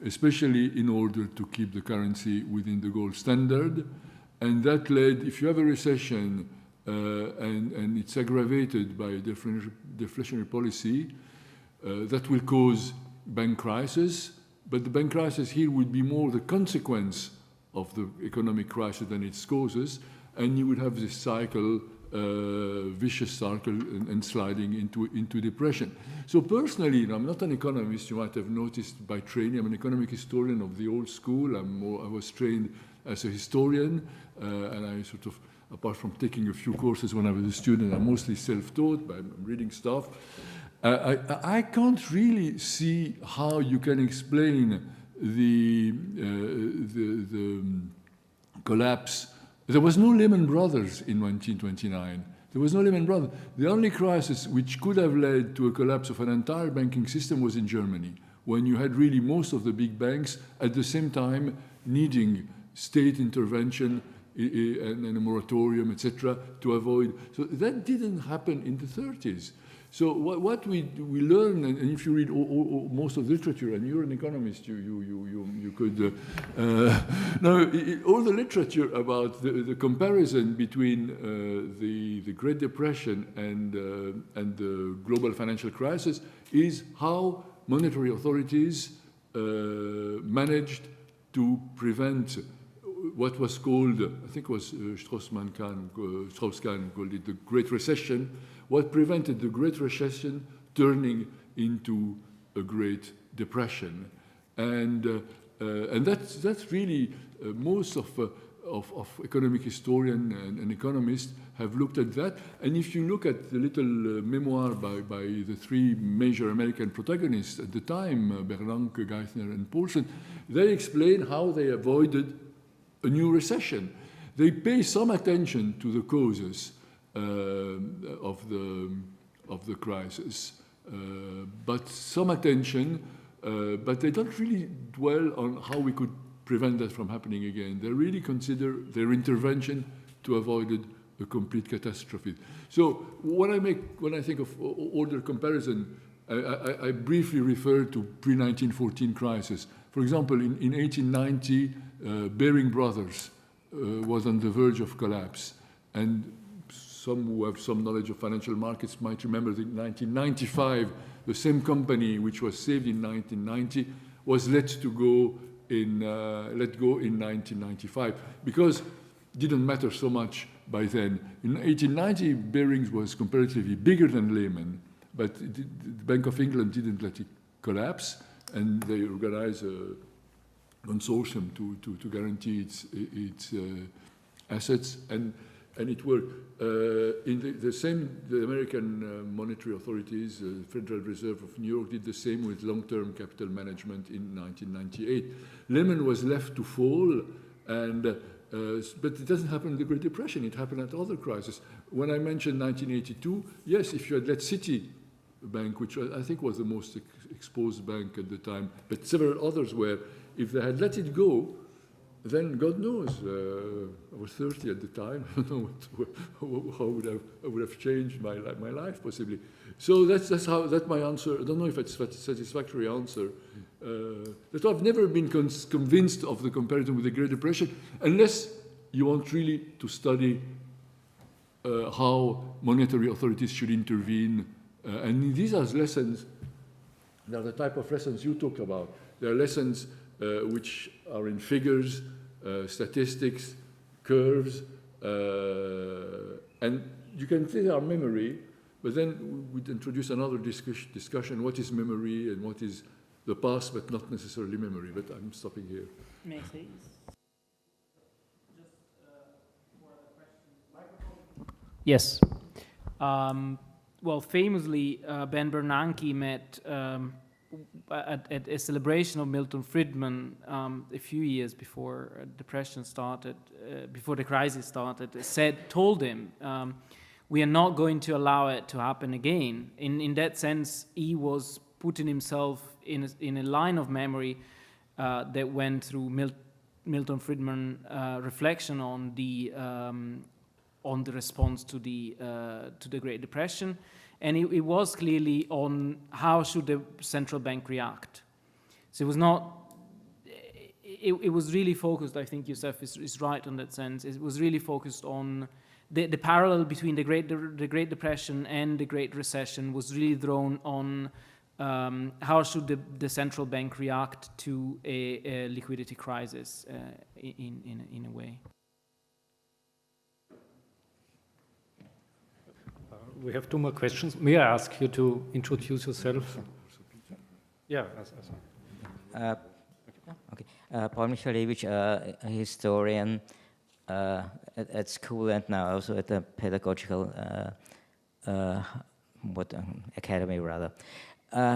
especially in order to keep the currency within the gold standard. And that led, if you have a recession and it's aggravated by a deflationary policy, that will cause bank crisis, but the bank crisis here would be more the consequence of the economic crisis than its causes, and you would have this cycle, vicious cycle, and sliding into depression. So personally, I'm not an economist. You might have noticed by training, I'm an economic historian of the old school. I was trained as a historian, and I sort of, apart from taking a few courses when I was a student, I'm mostly self-taught, but I'm reading stuff. I can't really see how you can explain the collapse. There was no Lehman Brothers in 1929. There was no Lehman Brothers. The only crisis which could have led to a collapse of an entire banking system was in Germany, when you had really most of the big banks at the same time needing state intervention and a moratorium, etc., to avoid. So that didn't happen in the 30s. So what we learn, and if you read most of the literature, and you're an economist, you could all the literature about the comparison between the Great Depression and the global financial crisis is how monetary authorities managed to prevent what was called, I think it was Strauss-Kahn called it the Great Recession. What prevented the Great Recession turning into a Great Depression, and that's really most of economic historians and economists have looked at that. And if you look at the little memoir by the three major American protagonists at the time, Bernanke, Geithner, and Paulsen, they explain how they avoided a new recession. They pay some attention to the causes of the crisis, but some attention, but they don't really dwell on how we could prevent that from happening again. They really consider their intervention to avoid a complete catastrophe. So when I think of order comparison, I briefly refer to pre-1914 crisis. For example, in 1890, Baring Brothers was on the verge of collapse. And some who have some knowledge of financial markets might remember that in 1995, the same company which was saved in 1990 was let go in 1995 because it didn't matter so much by then. In 1890, Barings was comparatively bigger than Lehman, but the Bank of England didn't let it collapse, and they organized a consortium to guarantee its assets, and it worked. In the American monetary authorities, the Federal Reserve of New York did the same with long-term capital management in 1998. Lehman was left to fall, and but it doesn't happen in the Great Depression. It happened at other crises. When I mentioned 1982, yes, if you had let Citibank, which I think was the most exposed bank at the time, but several others were, if they had let it go, then God knows, I was 30 at the time. I don't know how I would have changed my life possibly. So that's my answer. I don't know if it's a satisfactory answer. That I've never been convinced of the comparison with the Great Depression, unless you want really to study how monetary authorities should intervene. And these are lessons. They are the type of lessons you talk about. They are lessons which are in figures, statistics, curves, and you can say they are memory, but then we'd introduce another discussion, what is memory and what is the past, but not necessarily memory, but I'm stopping here. May I say? Yes. Well, famously, Ben Bernanke met at a celebration of Milton Friedman a few years before depression started, before the crisis started, told him, we are not going to allow it to happen again. In that sense, he was putting himself in a line of memory that went through Milton Friedman reflection on the response to the Great Depression. And it was clearly on how should the central bank react. So it was not, it was really focused, I think Youssef is right in that sense, it was really focused on the parallel between the Great Depression and the Great Recession was really drawn on how should the central bank react to a liquidity crisis in a way. We have 2 more questions. May I ask you to introduce yourself? Yeah. Okay. Paul Michalewicz, a historian at school and now also at the pedagogical academy rather.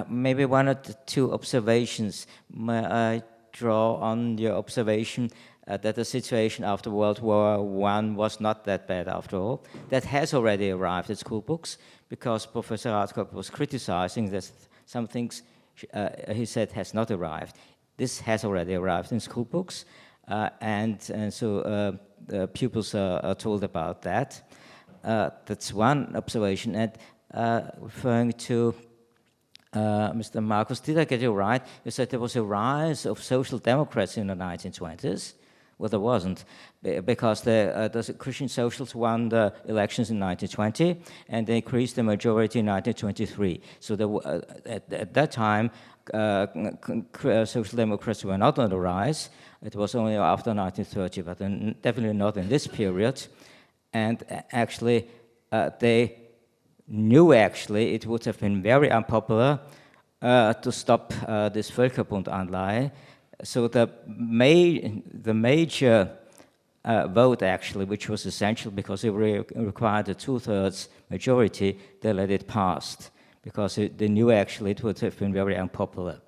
Maybe 1 or 2 observations. May I draw on your observation that the situation after World War I was not that bad after all. That has already arrived at school books because Professor Radkop was criticizing that some things he said has not arrived. This has already arrived in school books and so pupils are told about that. That's one observation. And referring to Mr. Markus, did I get you right? You said there was a rise of social democrats in the 1920s. Well, there wasn't, because the Christian Socialists won the elections in 1920, and they increased the majority in 1923. So at that time, Social Democrats were not on the rise. It was only after 1930, but definitely not in this period. And actually, they knew actually it would have been very unpopular to stop this Völkerbundanleihe. So the major vote, actually, which was essential because it required a 2/3 majority, they let it pass because they knew actually it would have been very unpopular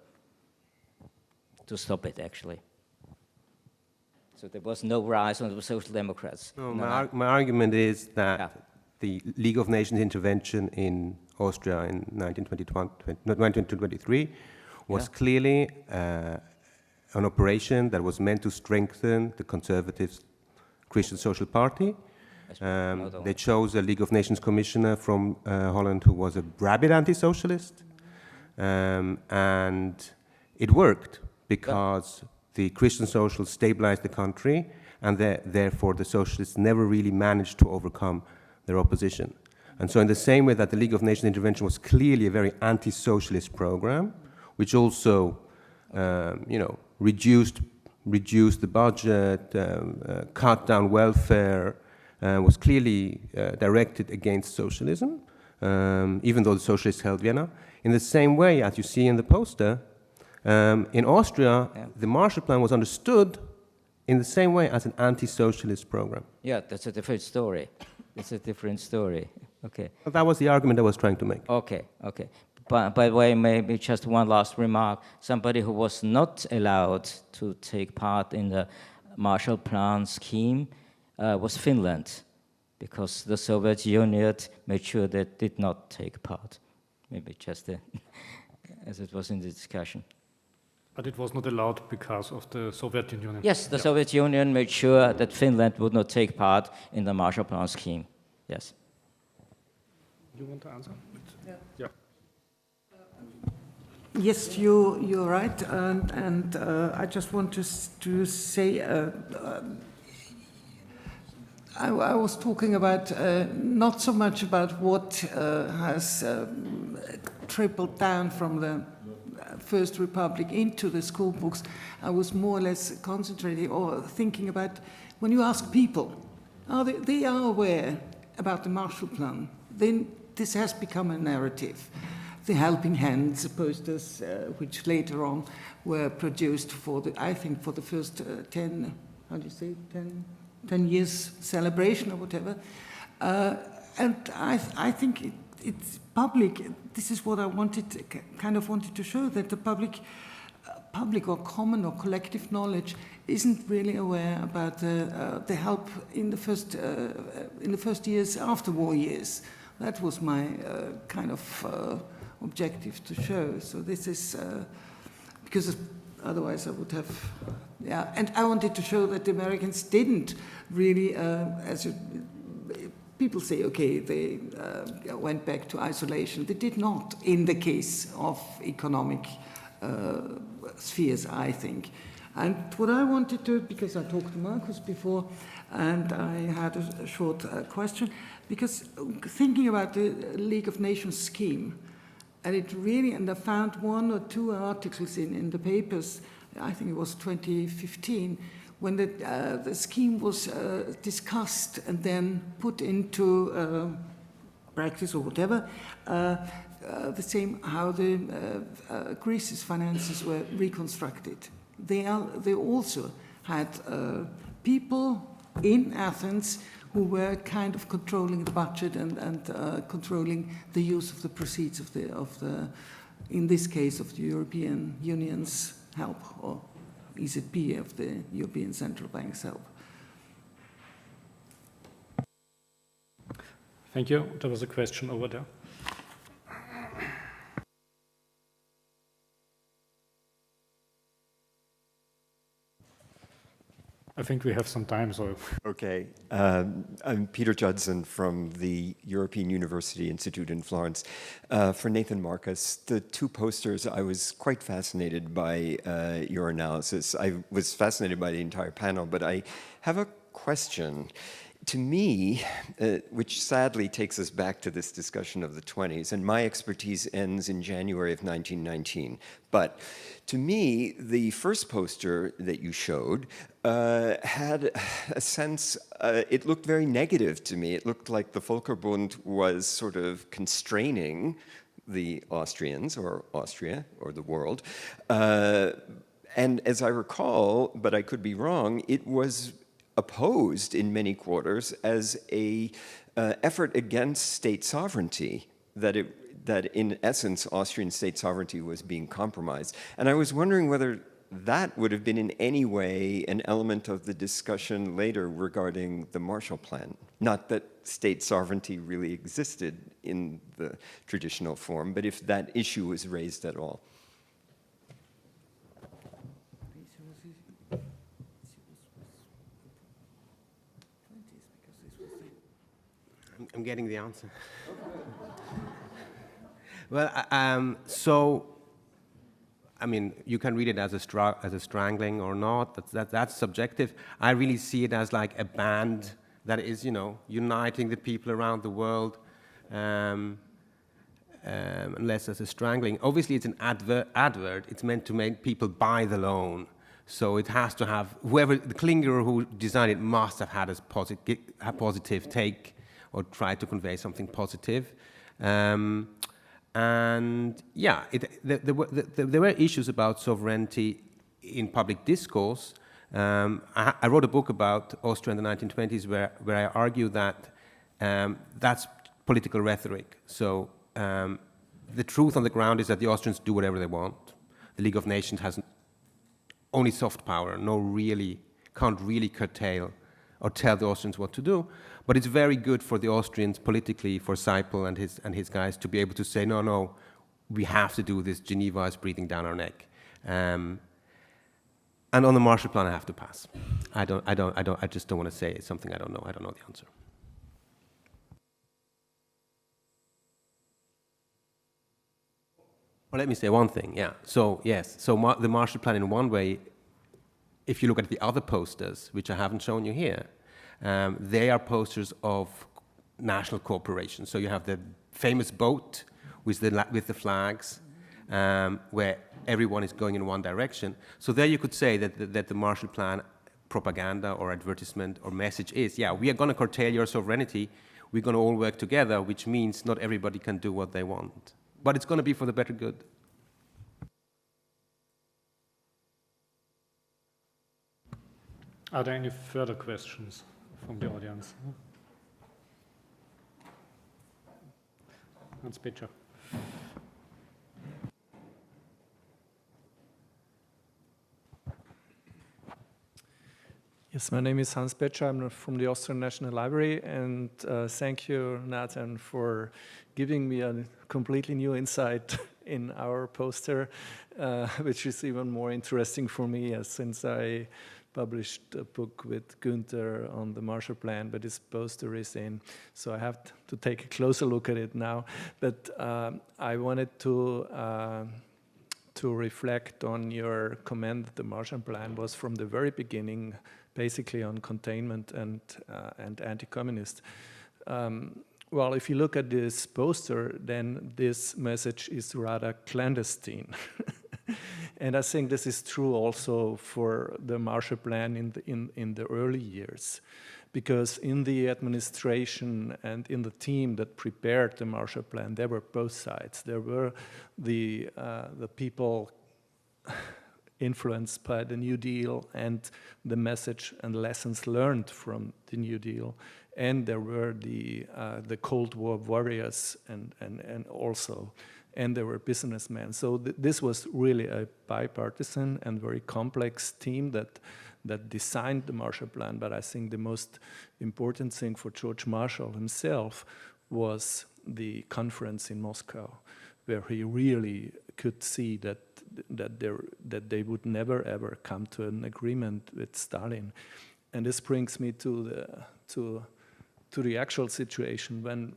to stop it, actually. So there was no rise on the Social Democrats. No, my argument is that the League of Nations intervention in Austria in 1923 was clearly an operation that was meant to strengthen the conservative Christian Social Party. They chose a League of Nations commissioner from Holland who was a rabid anti-socialist. And it worked because the Christian Socials stabilized the country and therefore the socialists never really managed to overcome their opposition. And so in the same way that the League of Nations intervention was clearly a very anti-socialist program, which also, reduced the budget, cut down welfare, was clearly directed against socialism, even though the socialists held Vienna. In the same way, as you see in the poster, in Austria, the Marshall Plan was understood in the same way as an anti-socialist program. Yeah, that's a different story. It's a different story. Okay. That was the argument I was trying to make. Okay, okay. But by the way, maybe just one last remark. Somebody who was not allowed to take part in the Marshall Plan scheme was Finland, because the Soviet Union made sure they did not take part. Maybe just as it was in the discussion. But it was not allowed because of the Soviet Union. Yes, the Soviet Union made sure that Finland would not take part in the Marshall Plan scheme. Yes. You want to answer? Yeah. Yes, you're right, and I just want to say I was talking about not so much about what has trickled down from the First Republic into the school books. I was more or less concentrating or thinking about when you ask people, they are aware about the Marshall Plan, then this has become a narrative. The helping hands posters, which later on were produced for I think for the first 10 years celebration or whatever. And I think it's public. This is what I wanted to show, that the public or common or collective knowledge isn't really aware about the help in the first years, after war years. That was my objective to show. So this is because otherwise I would have, and I wanted to show that the Americans didn't really, people say, okay, they went back to isolation. They did not in the case of economic spheres, I think. And what I wanted to, because I talked to Markus before, and I had a short question, because thinking about the League of Nations scheme, and I found one or two articles in the papers, I think it was 2015, when the scheme was discussed and then put into practice or whatever, the same how the Crises finances were reconstructed. They also had people in Athens who were kind of controlling the budget and controlling the use of the proceeds of the in this case of the European Union's help, or EZB, of the European Central Bank's help. Thank you. There was a question over there. I think we have some time, so. Okay. I'm Peter Judson from the European University Institute in Florence. For Nathan Markus, the two posters, I was quite fascinated by your analysis. I was fascinated by the entire panel, but I have a question. To me, which sadly takes us back to this discussion of the 20s, and my expertise ends in January of 1919. But to me, the first poster that you showed had a sense, it looked very negative to me. It looked like the Völkerbund was sort of constraining the Austrians, or Austria, or the world. And as I recall, but I could be wrong, it was opposed in many quarters as a effort against state sovereignty, that in essence Austrian state sovereignty was being compromised. And I was wondering whether that would have been in any way an element of the discussion later regarding the Marshall Plan. Not that state sovereignty really existed in the traditional form, but if that issue was raised at all. I'm getting the answer. Well, so I mean, you can read it as a strangling or not. That's subjective. I really see it as like a band that is, you know, uniting the people around the world, unless as a strangling. Obviously, it's an advert. It's meant to make people buy the loan. So it has to have, the Klinger who designed it must have had a positive take or tried to convey something positive. And yeah, there were issues about sovereignty in public discourse. I wrote a book about Austria in the 1920s where I argue that that's political rhetoric. So the truth on the ground is that the Austrians do whatever they want. The League of Nations has only soft power, can't really curtail or tell the Austrians what to do. But it's very good for the Austrians politically, for Seipel and his guys, to be able to say, no, we have to do this. Geneva is breathing down our neck. And on the Marshall Plan, I have to pass. I just don't want to say it's something I don't know. I don't know the answer. Well, let me say one thing, yeah. So, yes, the Marshall Plan in one way, if you look at the other posters, which I haven't shown you here, they are posters of national cooperation. So you have the famous boat with the flags, where everyone is going in one direction. So there you could say that the Marshall Plan propaganda or advertisement or message is, yeah, we are going to curtail your sovereignty, we're going to all work together, which means not everybody can do what they want. But it's going to be for the better good. Are there any further questions from the audience? Hans-Peter. Yes, my name is Hans-Peter. I'm from the Austrian National Library, and thank you, Nathan, for giving me a completely new insight in our poster, which is even more interesting for me since I published a book with Günther on the Marshall Plan, but this poster is in, so I have to take a closer look at it now. But I wanted to reflect on your comment that the Marshall Plan was from the very beginning basically on containment and anti-communist. Well, if you look at this poster, then this message is rather clandestine. And I think this is true also for the Marshall Plan in the early years, because in the administration and in the team that prepared the Marshall Plan, there were both sides. There were the people influenced by the New Deal and the message and lessons learned from the New Deal, and there were the Cold War warriors and there were businessmen. So this was really a bipartisan and very complex team that designed the Marshall Plan. But I think the most important thing for George Marshall himself was the conference in Moscow, where he really could see that they would never ever come to an agreement with Stalin. And this brings me to the actual situation when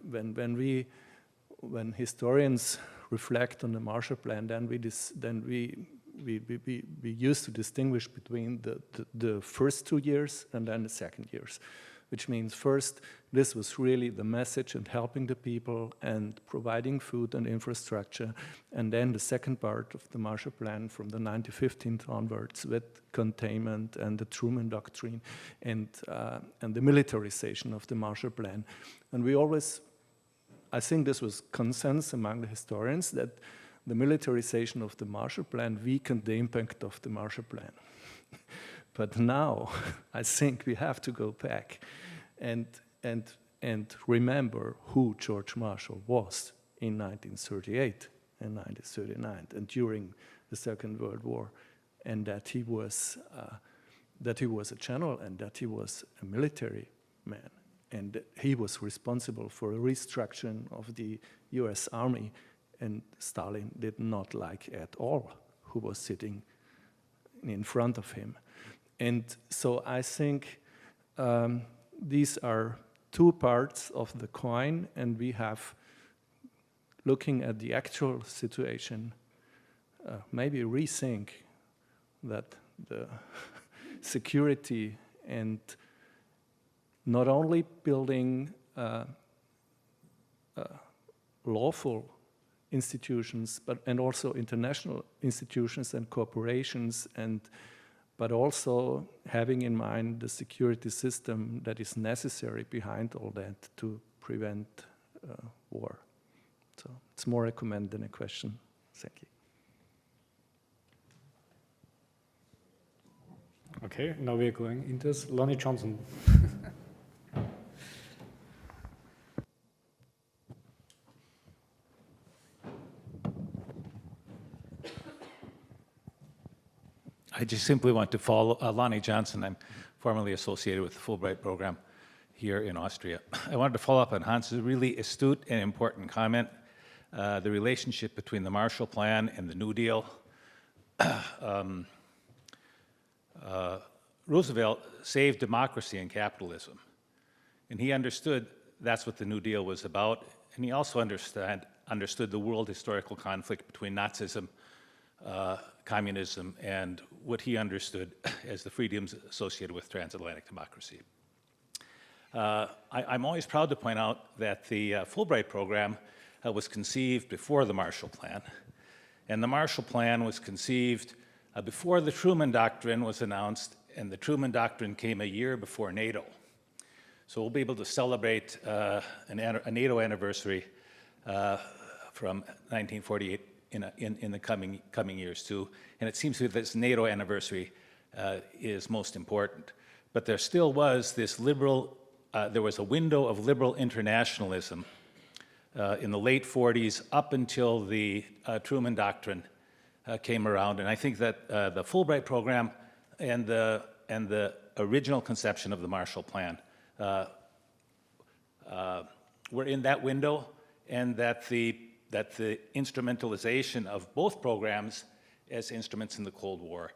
historians reflect on the Marshall Plan, then we used to distinguish between the first 2 years and then the second years, which means first, this was really the message and helping the people and providing food and infrastructure, and then the second part of the Marshall Plan from the 1915 onwards with containment and the Truman Doctrine and the militarization of the Marshall Plan. And we always, I think this was consensus among the historians, that the militarization of the Marshall Plan weakened the impact of the Marshall Plan. But now, I think we have to go back and remember who George Marshall was in 1938 and 1939 and during the Second World War, and that he was a general and that he was a military man. And he was responsible for a restructuring of the US Army, and Stalin did not like at all who was sitting in front of him. And so I think these are two parts of the coin, and we have, looking at the actual situation, maybe rethink that the security and not only building lawful institutions, and also international institutions and corporations, but also having in mind the security system that is necessary behind all that to prevent war. So it's more a comment than a question. Thank you. Okay, now we're going into this. Lonnie Johnson. I just simply want to follow Lonnie Johnson. I'm formerly associated with the Fulbright program here in Austria. I wanted to follow up on Hans's really astute and important comment, the relationship between the Marshall Plan and the New Deal. Roosevelt saved democracy and capitalism, and he understood that's what the New Deal was about, and he also understood the world historical conflict between Nazism, communism, and what he understood as the freedoms associated with transatlantic democracy. I'm always proud to point out that the Fulbright program was conceived before the Marshall Plan, and the Marshall Plan was conceived before the Truman Doctrine was announced, and the Truman Doctrine came a year before NATO. So we'll be able to celebrate a NATO anniversary from 1948 in the coming years too, and it seems that this NATO anniversary is most important. But there still was this there was a window of liberal internationalism in the late 40s up until the Truman Doctrine came around, and I think that the Fulbright program and the original conception of the Marshall Plan were in that window, and that the instrumentalization of both programs as instruments in the Cold War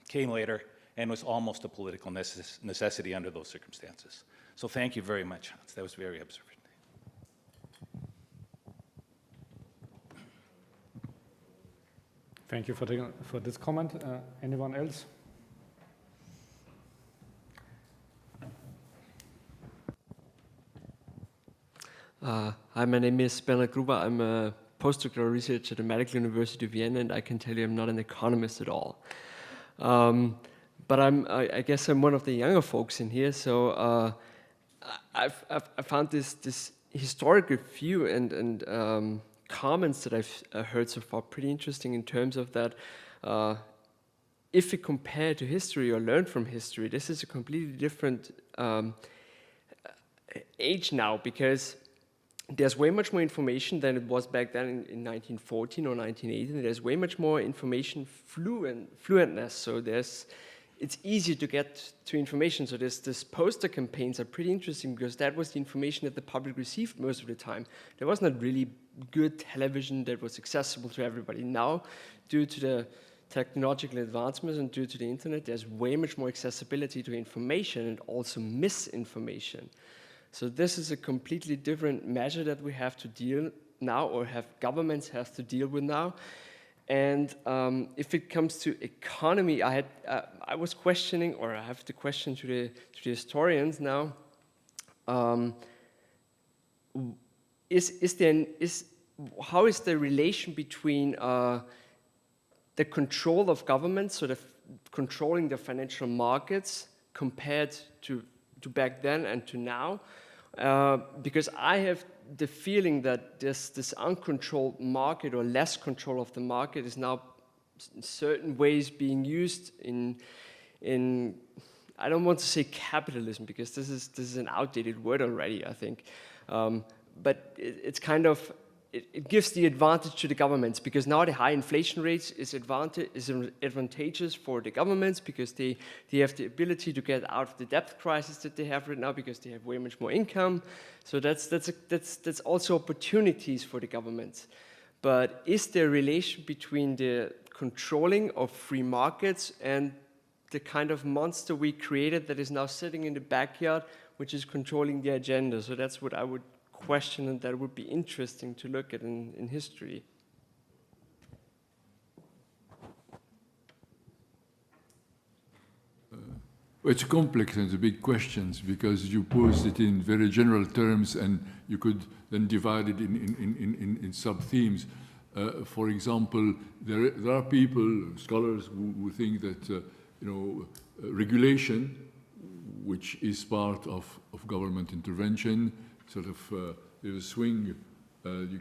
came later and was almost a political necessity under those circumstances. So thank you very much, Hans. That was very observant. Thank you for this comment. Anyone else? Hi, my name is Bernard Gruber. I'm a postdoctoral researcher at the Medical University of Vienna, and I can tell you I'm not an economist at all. But I guess I'm one of the younger folks in here, so I found this historical view and comments that I've heard so far pretty interesting in terms of that if we compare to history or learn from history, this is a completely different age now, because there's way much more information than it was back then in 1914 or 1918. There's way much more information fluentness, so it's easier to get to information. So this poster campaigns are pretty interesting, because that was the information that the public received most of the time. There was not really good television that was accessible to everybody. Now, due to the technological advancements and due to the internet, there's way much more accessibility to information and also misinformation. So this is a completely different measure that we have to deal now, or governments have to deal with now. And if it comes to economy, I was questioning, or I have the question to the historians now. How is the relation between the control of government, so controlling the financial markets, compared to back then and to now? Because I have the feeling that this uncontrolled market, or less control of the market, is now in certain ways being used in I don't want to say capitalism, because this is an outdated word already, I think. But it's kind of, it gives the advantage to the governments, because now the high inflation rates is advantageous for the governments, because they have the ability to get out of the debt crisis that they have right now, because they have way much more income. So that's also opportunities for the governments. But is there a relation between the controlling of free markets and the kind of monster we created that is now sitting in the backyard, which is controlling the agenda? So that's what I would question, and that would be interesting to look at in history. It's complex and it's big questions because you posed it in very general terms and you could then divide it in sub-themes. For example, there are people, scholars, who think that regulation, which is part of government intervention, sort of there's a swing.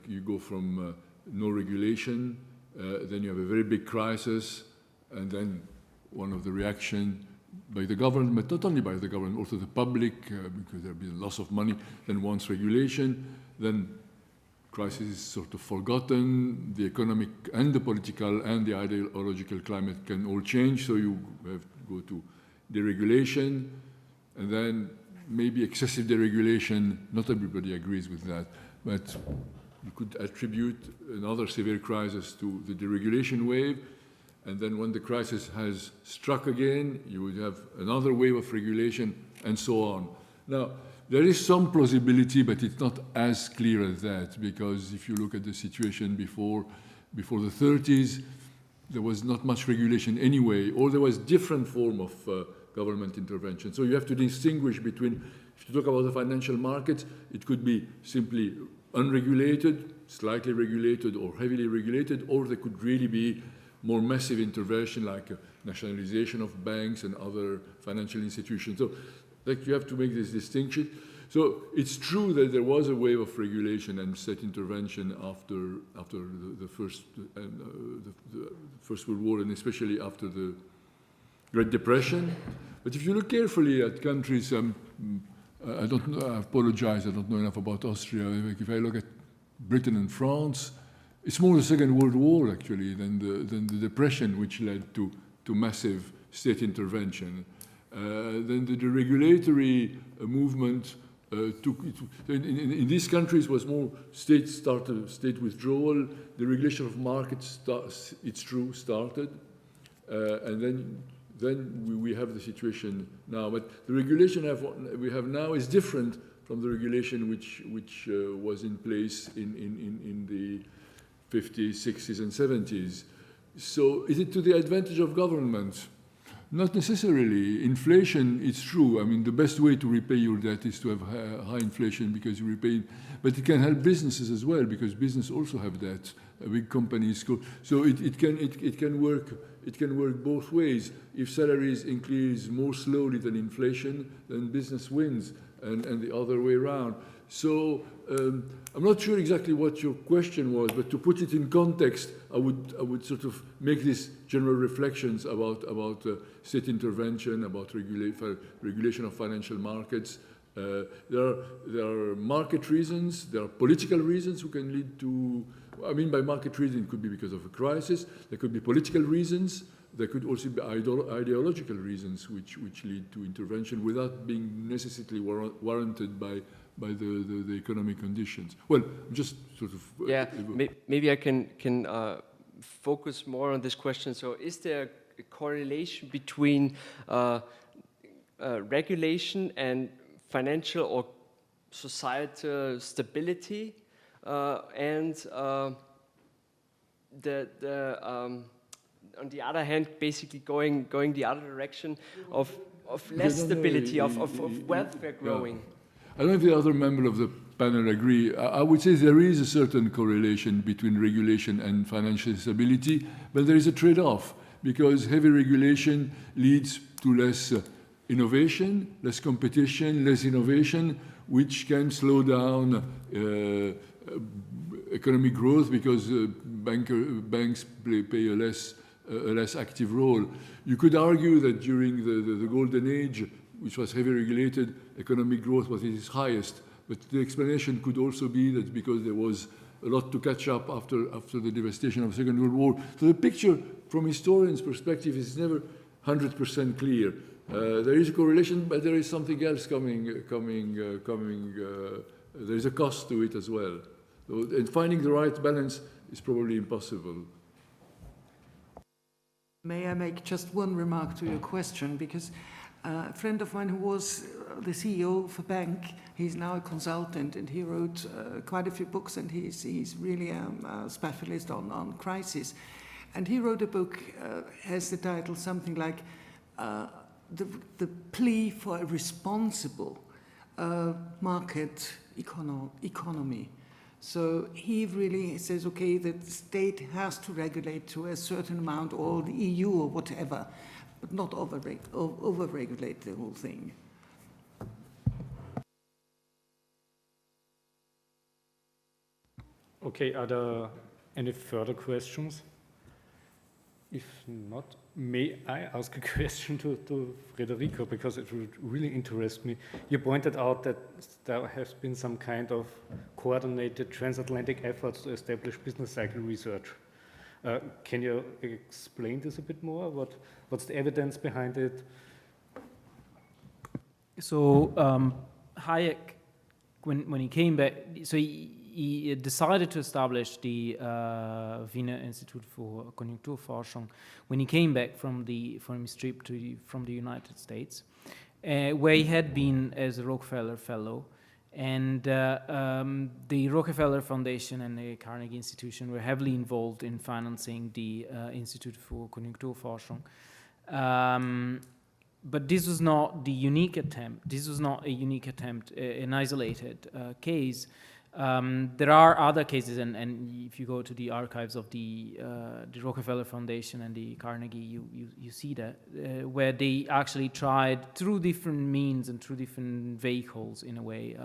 You go from no regulation, then you have a very big crisis, and then one of the reaction by the government, but not only by the government, also the public, because there will be a loss of money, then wants regulation, then crisis is sort of forgotten, the economic and the political and the ideological climate can all change, so you have to go to deregulation, and then maybe excessive deregulation. Not everybody agrees with that, but you could attribute another severe crisis to the deregulation wave, and then when the crisis has struck again, you would have another wave of regulation, and so on. Now, there is some plausibility, but it's not as clear as that, because if you look at the situation before the 30s, there was not much regulation anyway, or there was different form of government intervention. So you have to distinguish between, if you talk about the financial markets, it could be simply unregulated, slightly regulated, or heavily regulated, or there could really be more massive intervention like nationalization of banks and other financial institutions. So like you have to make this distinction. So it's true that there was a wave of regulation and state intervention after the First World War, and especially after the Great Depression. But if you look carefully at countries, I don't know, I apologize, I don't know enough about Austria. If I look at Britain and France, it's more the Second World War, actually, than the Depression, which led to massive state intervention. Then the regulatory movement took it. In these countries was more state withdrawal. The regulation of markets, it's true, started. And then we have the situation now. But the regulation we have now is different from the regulation which was in place in the 50s, 60s, and 70s. So is it to the advantage of government? Not necessarily. Inflation, it's true. I mean, the best way to repay your debt is to have high inflation because you repay. But it can help businesses as well because business also have debt. Big companies go. So it can work. It can work both ways. If salaries increase more slowly than inflation, then business wins, and the other way around. So I'm not sure exactly what your question was, but to put it in context, I would sort of make these general reflections about state intervention, about regulation of financial markets. There are market reasons, there are political reasons who can lead to. I mean, by market reason, it could be because of a crisis. There could be political reasons. There could also be ideological reasons which lead to intervention without being necessarily warranted by the economic conditions. Well, just sort of... maybe I can focus more on this question. So is there a correlation between regulation and financial or societal stability and on the other hand, basically going the other direction of less stability, of welfare growing? I don't know if the other members of the panel agree. I would say there is a certain correlation between regulation and financial stability, but there is a trade-off because heavy regulation leads to less innovation, less competition, less innovation, which can slow down economic growth because banks play a less active role. You could argue that during the golden age, which was heavily regulated, economic growth was at its highest. But the explanation could also be that because there was a lot to catch up after the devastation of the Second World War. So the picture from historians' perspective is never 100% clear. There is a correlation, but there is something else coming. There is a cost to it as well. So, and finding the right balance is probably impossible. May I make just one remark to your question? Because a friend of mine who was the CEO of a bank, he's now a consultant, and he wrote quite a few books, and he's really a specialist on crisis. And he wrote a book, has the title something like the plea for a responsible market economy. So he really says, okay, the state has to regulate to a certain amount, or the EU or whatever, but not over-regulate the whole thing. Okay, are there any further questions? If not, may I ask a question to Federico, because it would really interest me. You pointed out that there has been some kind of coordinated transatlantic efforts to establish business cycle research. Can you explain this a bit more? What's the evidence behind it? So Hayek, when he came back, so he decided to establish the Wiener Institute for Konjunkturforschung when he came back from his trip from the United States, where he had been as a Rockefeller Fellow, and the Rockefeller Foundation and the Carnegie Institution were heavily involved in financing the Institute for Konjunkturforschung. But this was not the unique attempt. This was not a unique attempt, an isolated case. There are other cases, and if you go to the archives of the Rockefeller Foundation and the Carnegie, you see that, where they actually tried through different means and through different vehicles, in a way,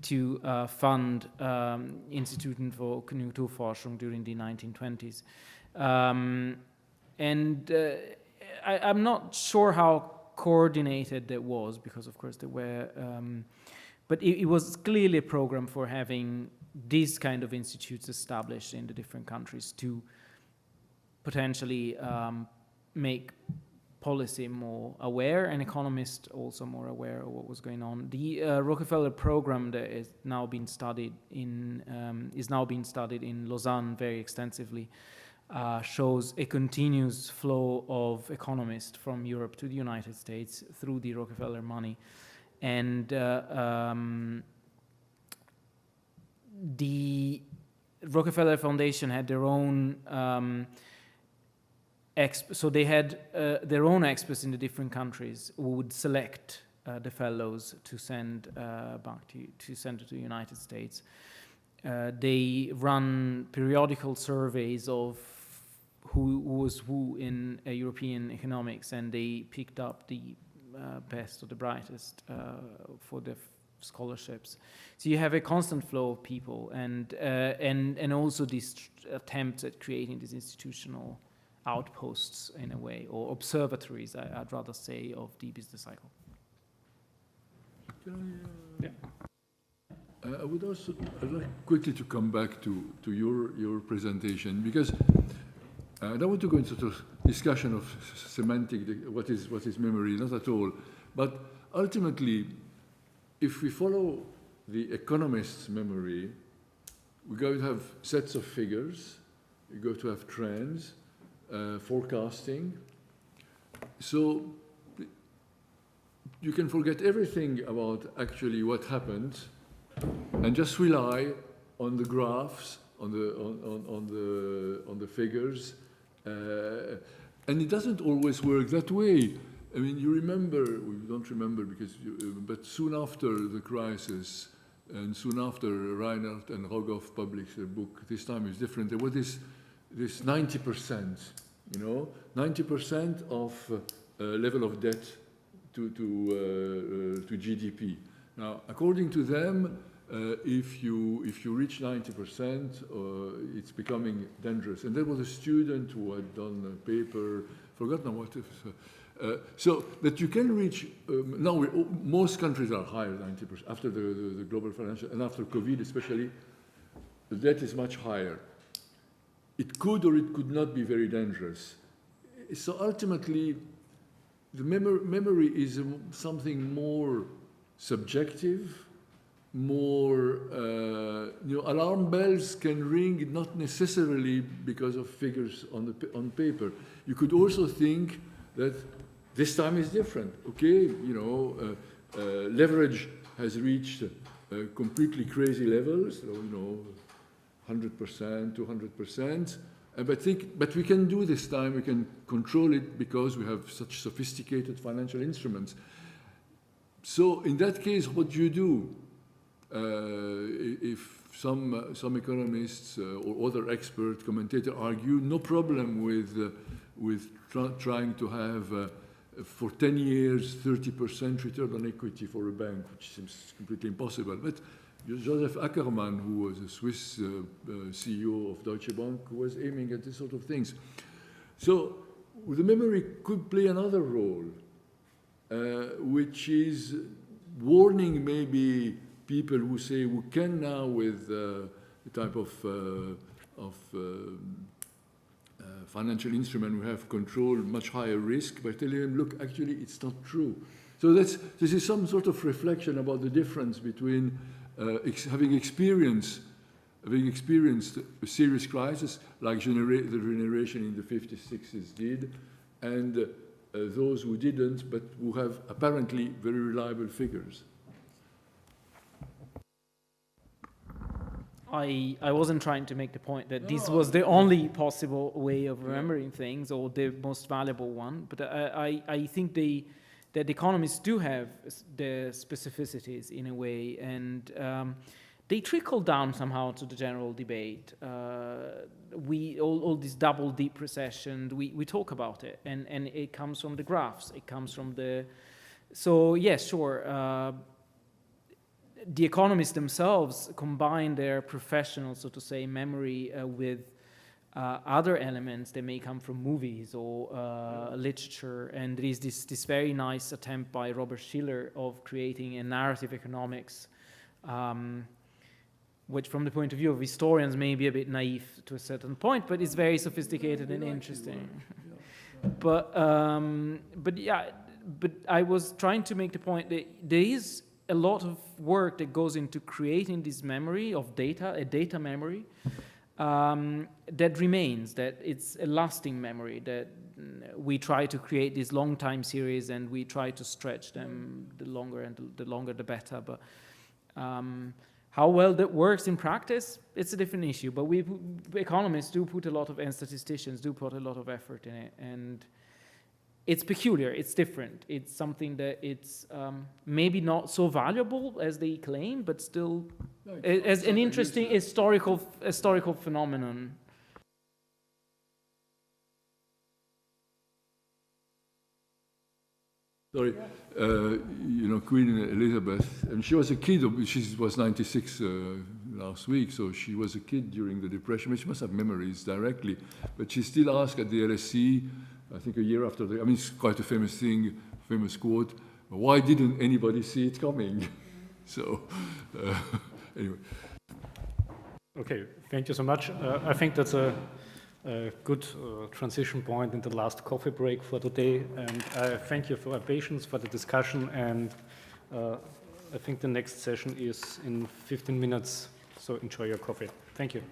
to fund Instituten for Konjunkturforschung during the 1920s. I'm not sure how coordinated that was, because of course there were, but it was clearly a program for having these kind of institutes established in the different countries to potentially make policy more aware and economists also more aware of what was going on. The Rockefeller program that is now being studied in Lausanne very extensively. Shows a continuous flow of economists from Europe to the United States through the Rockefeller money. And the Rockefeller Foundation had their own, so they had their own experts in the different countries who would select the fellows to send back to send to the United States. They run periodical surveys of who was who in European economics, and they picked up the best or the brightest for the scholarships. So you have a constant flow of people, and also these attempts at creating these institutional outposts, in a way, or observatories, I'd rather say, of the business cycle. Yeah. I'd like quickly to come back to your presentation, because I don't want to go into sort of discussion of semantic, what is memory, not at all. But ultimately, if we follow the economist's memory, we're going to have sets of figures, we're going to have trends, forecasting. So you can forget everything about actually what happened and just rely on the graphs, on the figures, and it doesn't always work that way. I mean, you remember, well, you don't remember because, but soon after the crisis, and soon after Reinhardt and Rogoff published their book, This Time is Different, there was this 90%, you know, 90% of level of debt to GDP. Now, according to them, if you reach 90%, it's becoming dangerous. And there was a student who had done a paper, forgotten what it was. So that you can reach, now most countries are higher than 90%. After the global financial, and after COVID especially, the debt is much higher. It could or it could not be very dangerous. So ultimately, the memory is something more subjective, more, alarm bells can ring not necessarily because of figures on paper. You could also think that this time is different, okay? Leverage has reached completely crazy levels, 100%, 200%, But we can do this time, we can control it because we have such sophisticated financial instruments. So in that case, what do you do? If some economists or other expert commentators argue, no problem with trying to have for 10 years 30% return on equity for a bank, which seems completely impossible. But Joseph Ackermann, who was a Swiss CEO of Deutsche Bank, was aiming at these sort of things. So the memory could play another role, which is warning maybe people who say we can now with the type of financial instrument we have control much higher risk by telling them, look, actually it's not true. So this is some sort of reflection about the difference between having experienced a serious crisis like the generation in the 50s, 60s did, and those who didn't, but who have apparently very reliable figures. I wasn't trying to make the point that this was the only possible way of remembering things or the most valuable one, but I think that economists do have the specificities in a way, and they trickle down somehow to the general debate. All this double deep recession, we talk about it, and it comes from the graphs, it comes from the, so yes, sure, the economists themselves combine their professional, so to say, memory with other elements that may come from movies or literature, and there is this very nice attempt by Robert Schiller of creating a narrative economics, which from the point of view of historians may be a bit naive to a certain point, but it's very sophisticated and interesting. But I was trying to make the point that there is a lot of work that goes into creating this memory of data, a data memory, that remains, that it's a lasting memory, that we try to create these long time series and we try to stretch them the longer the better. But how well that works in practice, it's a different issue. But economists do put a lot of, and statisticians do put a lot of effort in it. And it's peculiar, it's different. It's something that it's maybe not so valuable as they claim, but still as an interesting historical phenomenon. Sorry, Queen Elizabeth, and she was a kid, she was 96 last week, so she was a kid during the Depression, but she must have memories directly, but she still asked at the LSE, I think a year after it's quite a famous thing, famous quote, why didn't anybody see it coming? So, anyway. Okay, thank you so much. I think that's a good transition point in the last coffee break for today, and I thank you for your patience, for the discussion, and I think the next session is in 15 minutes, so enjoy your coffee. Thank you.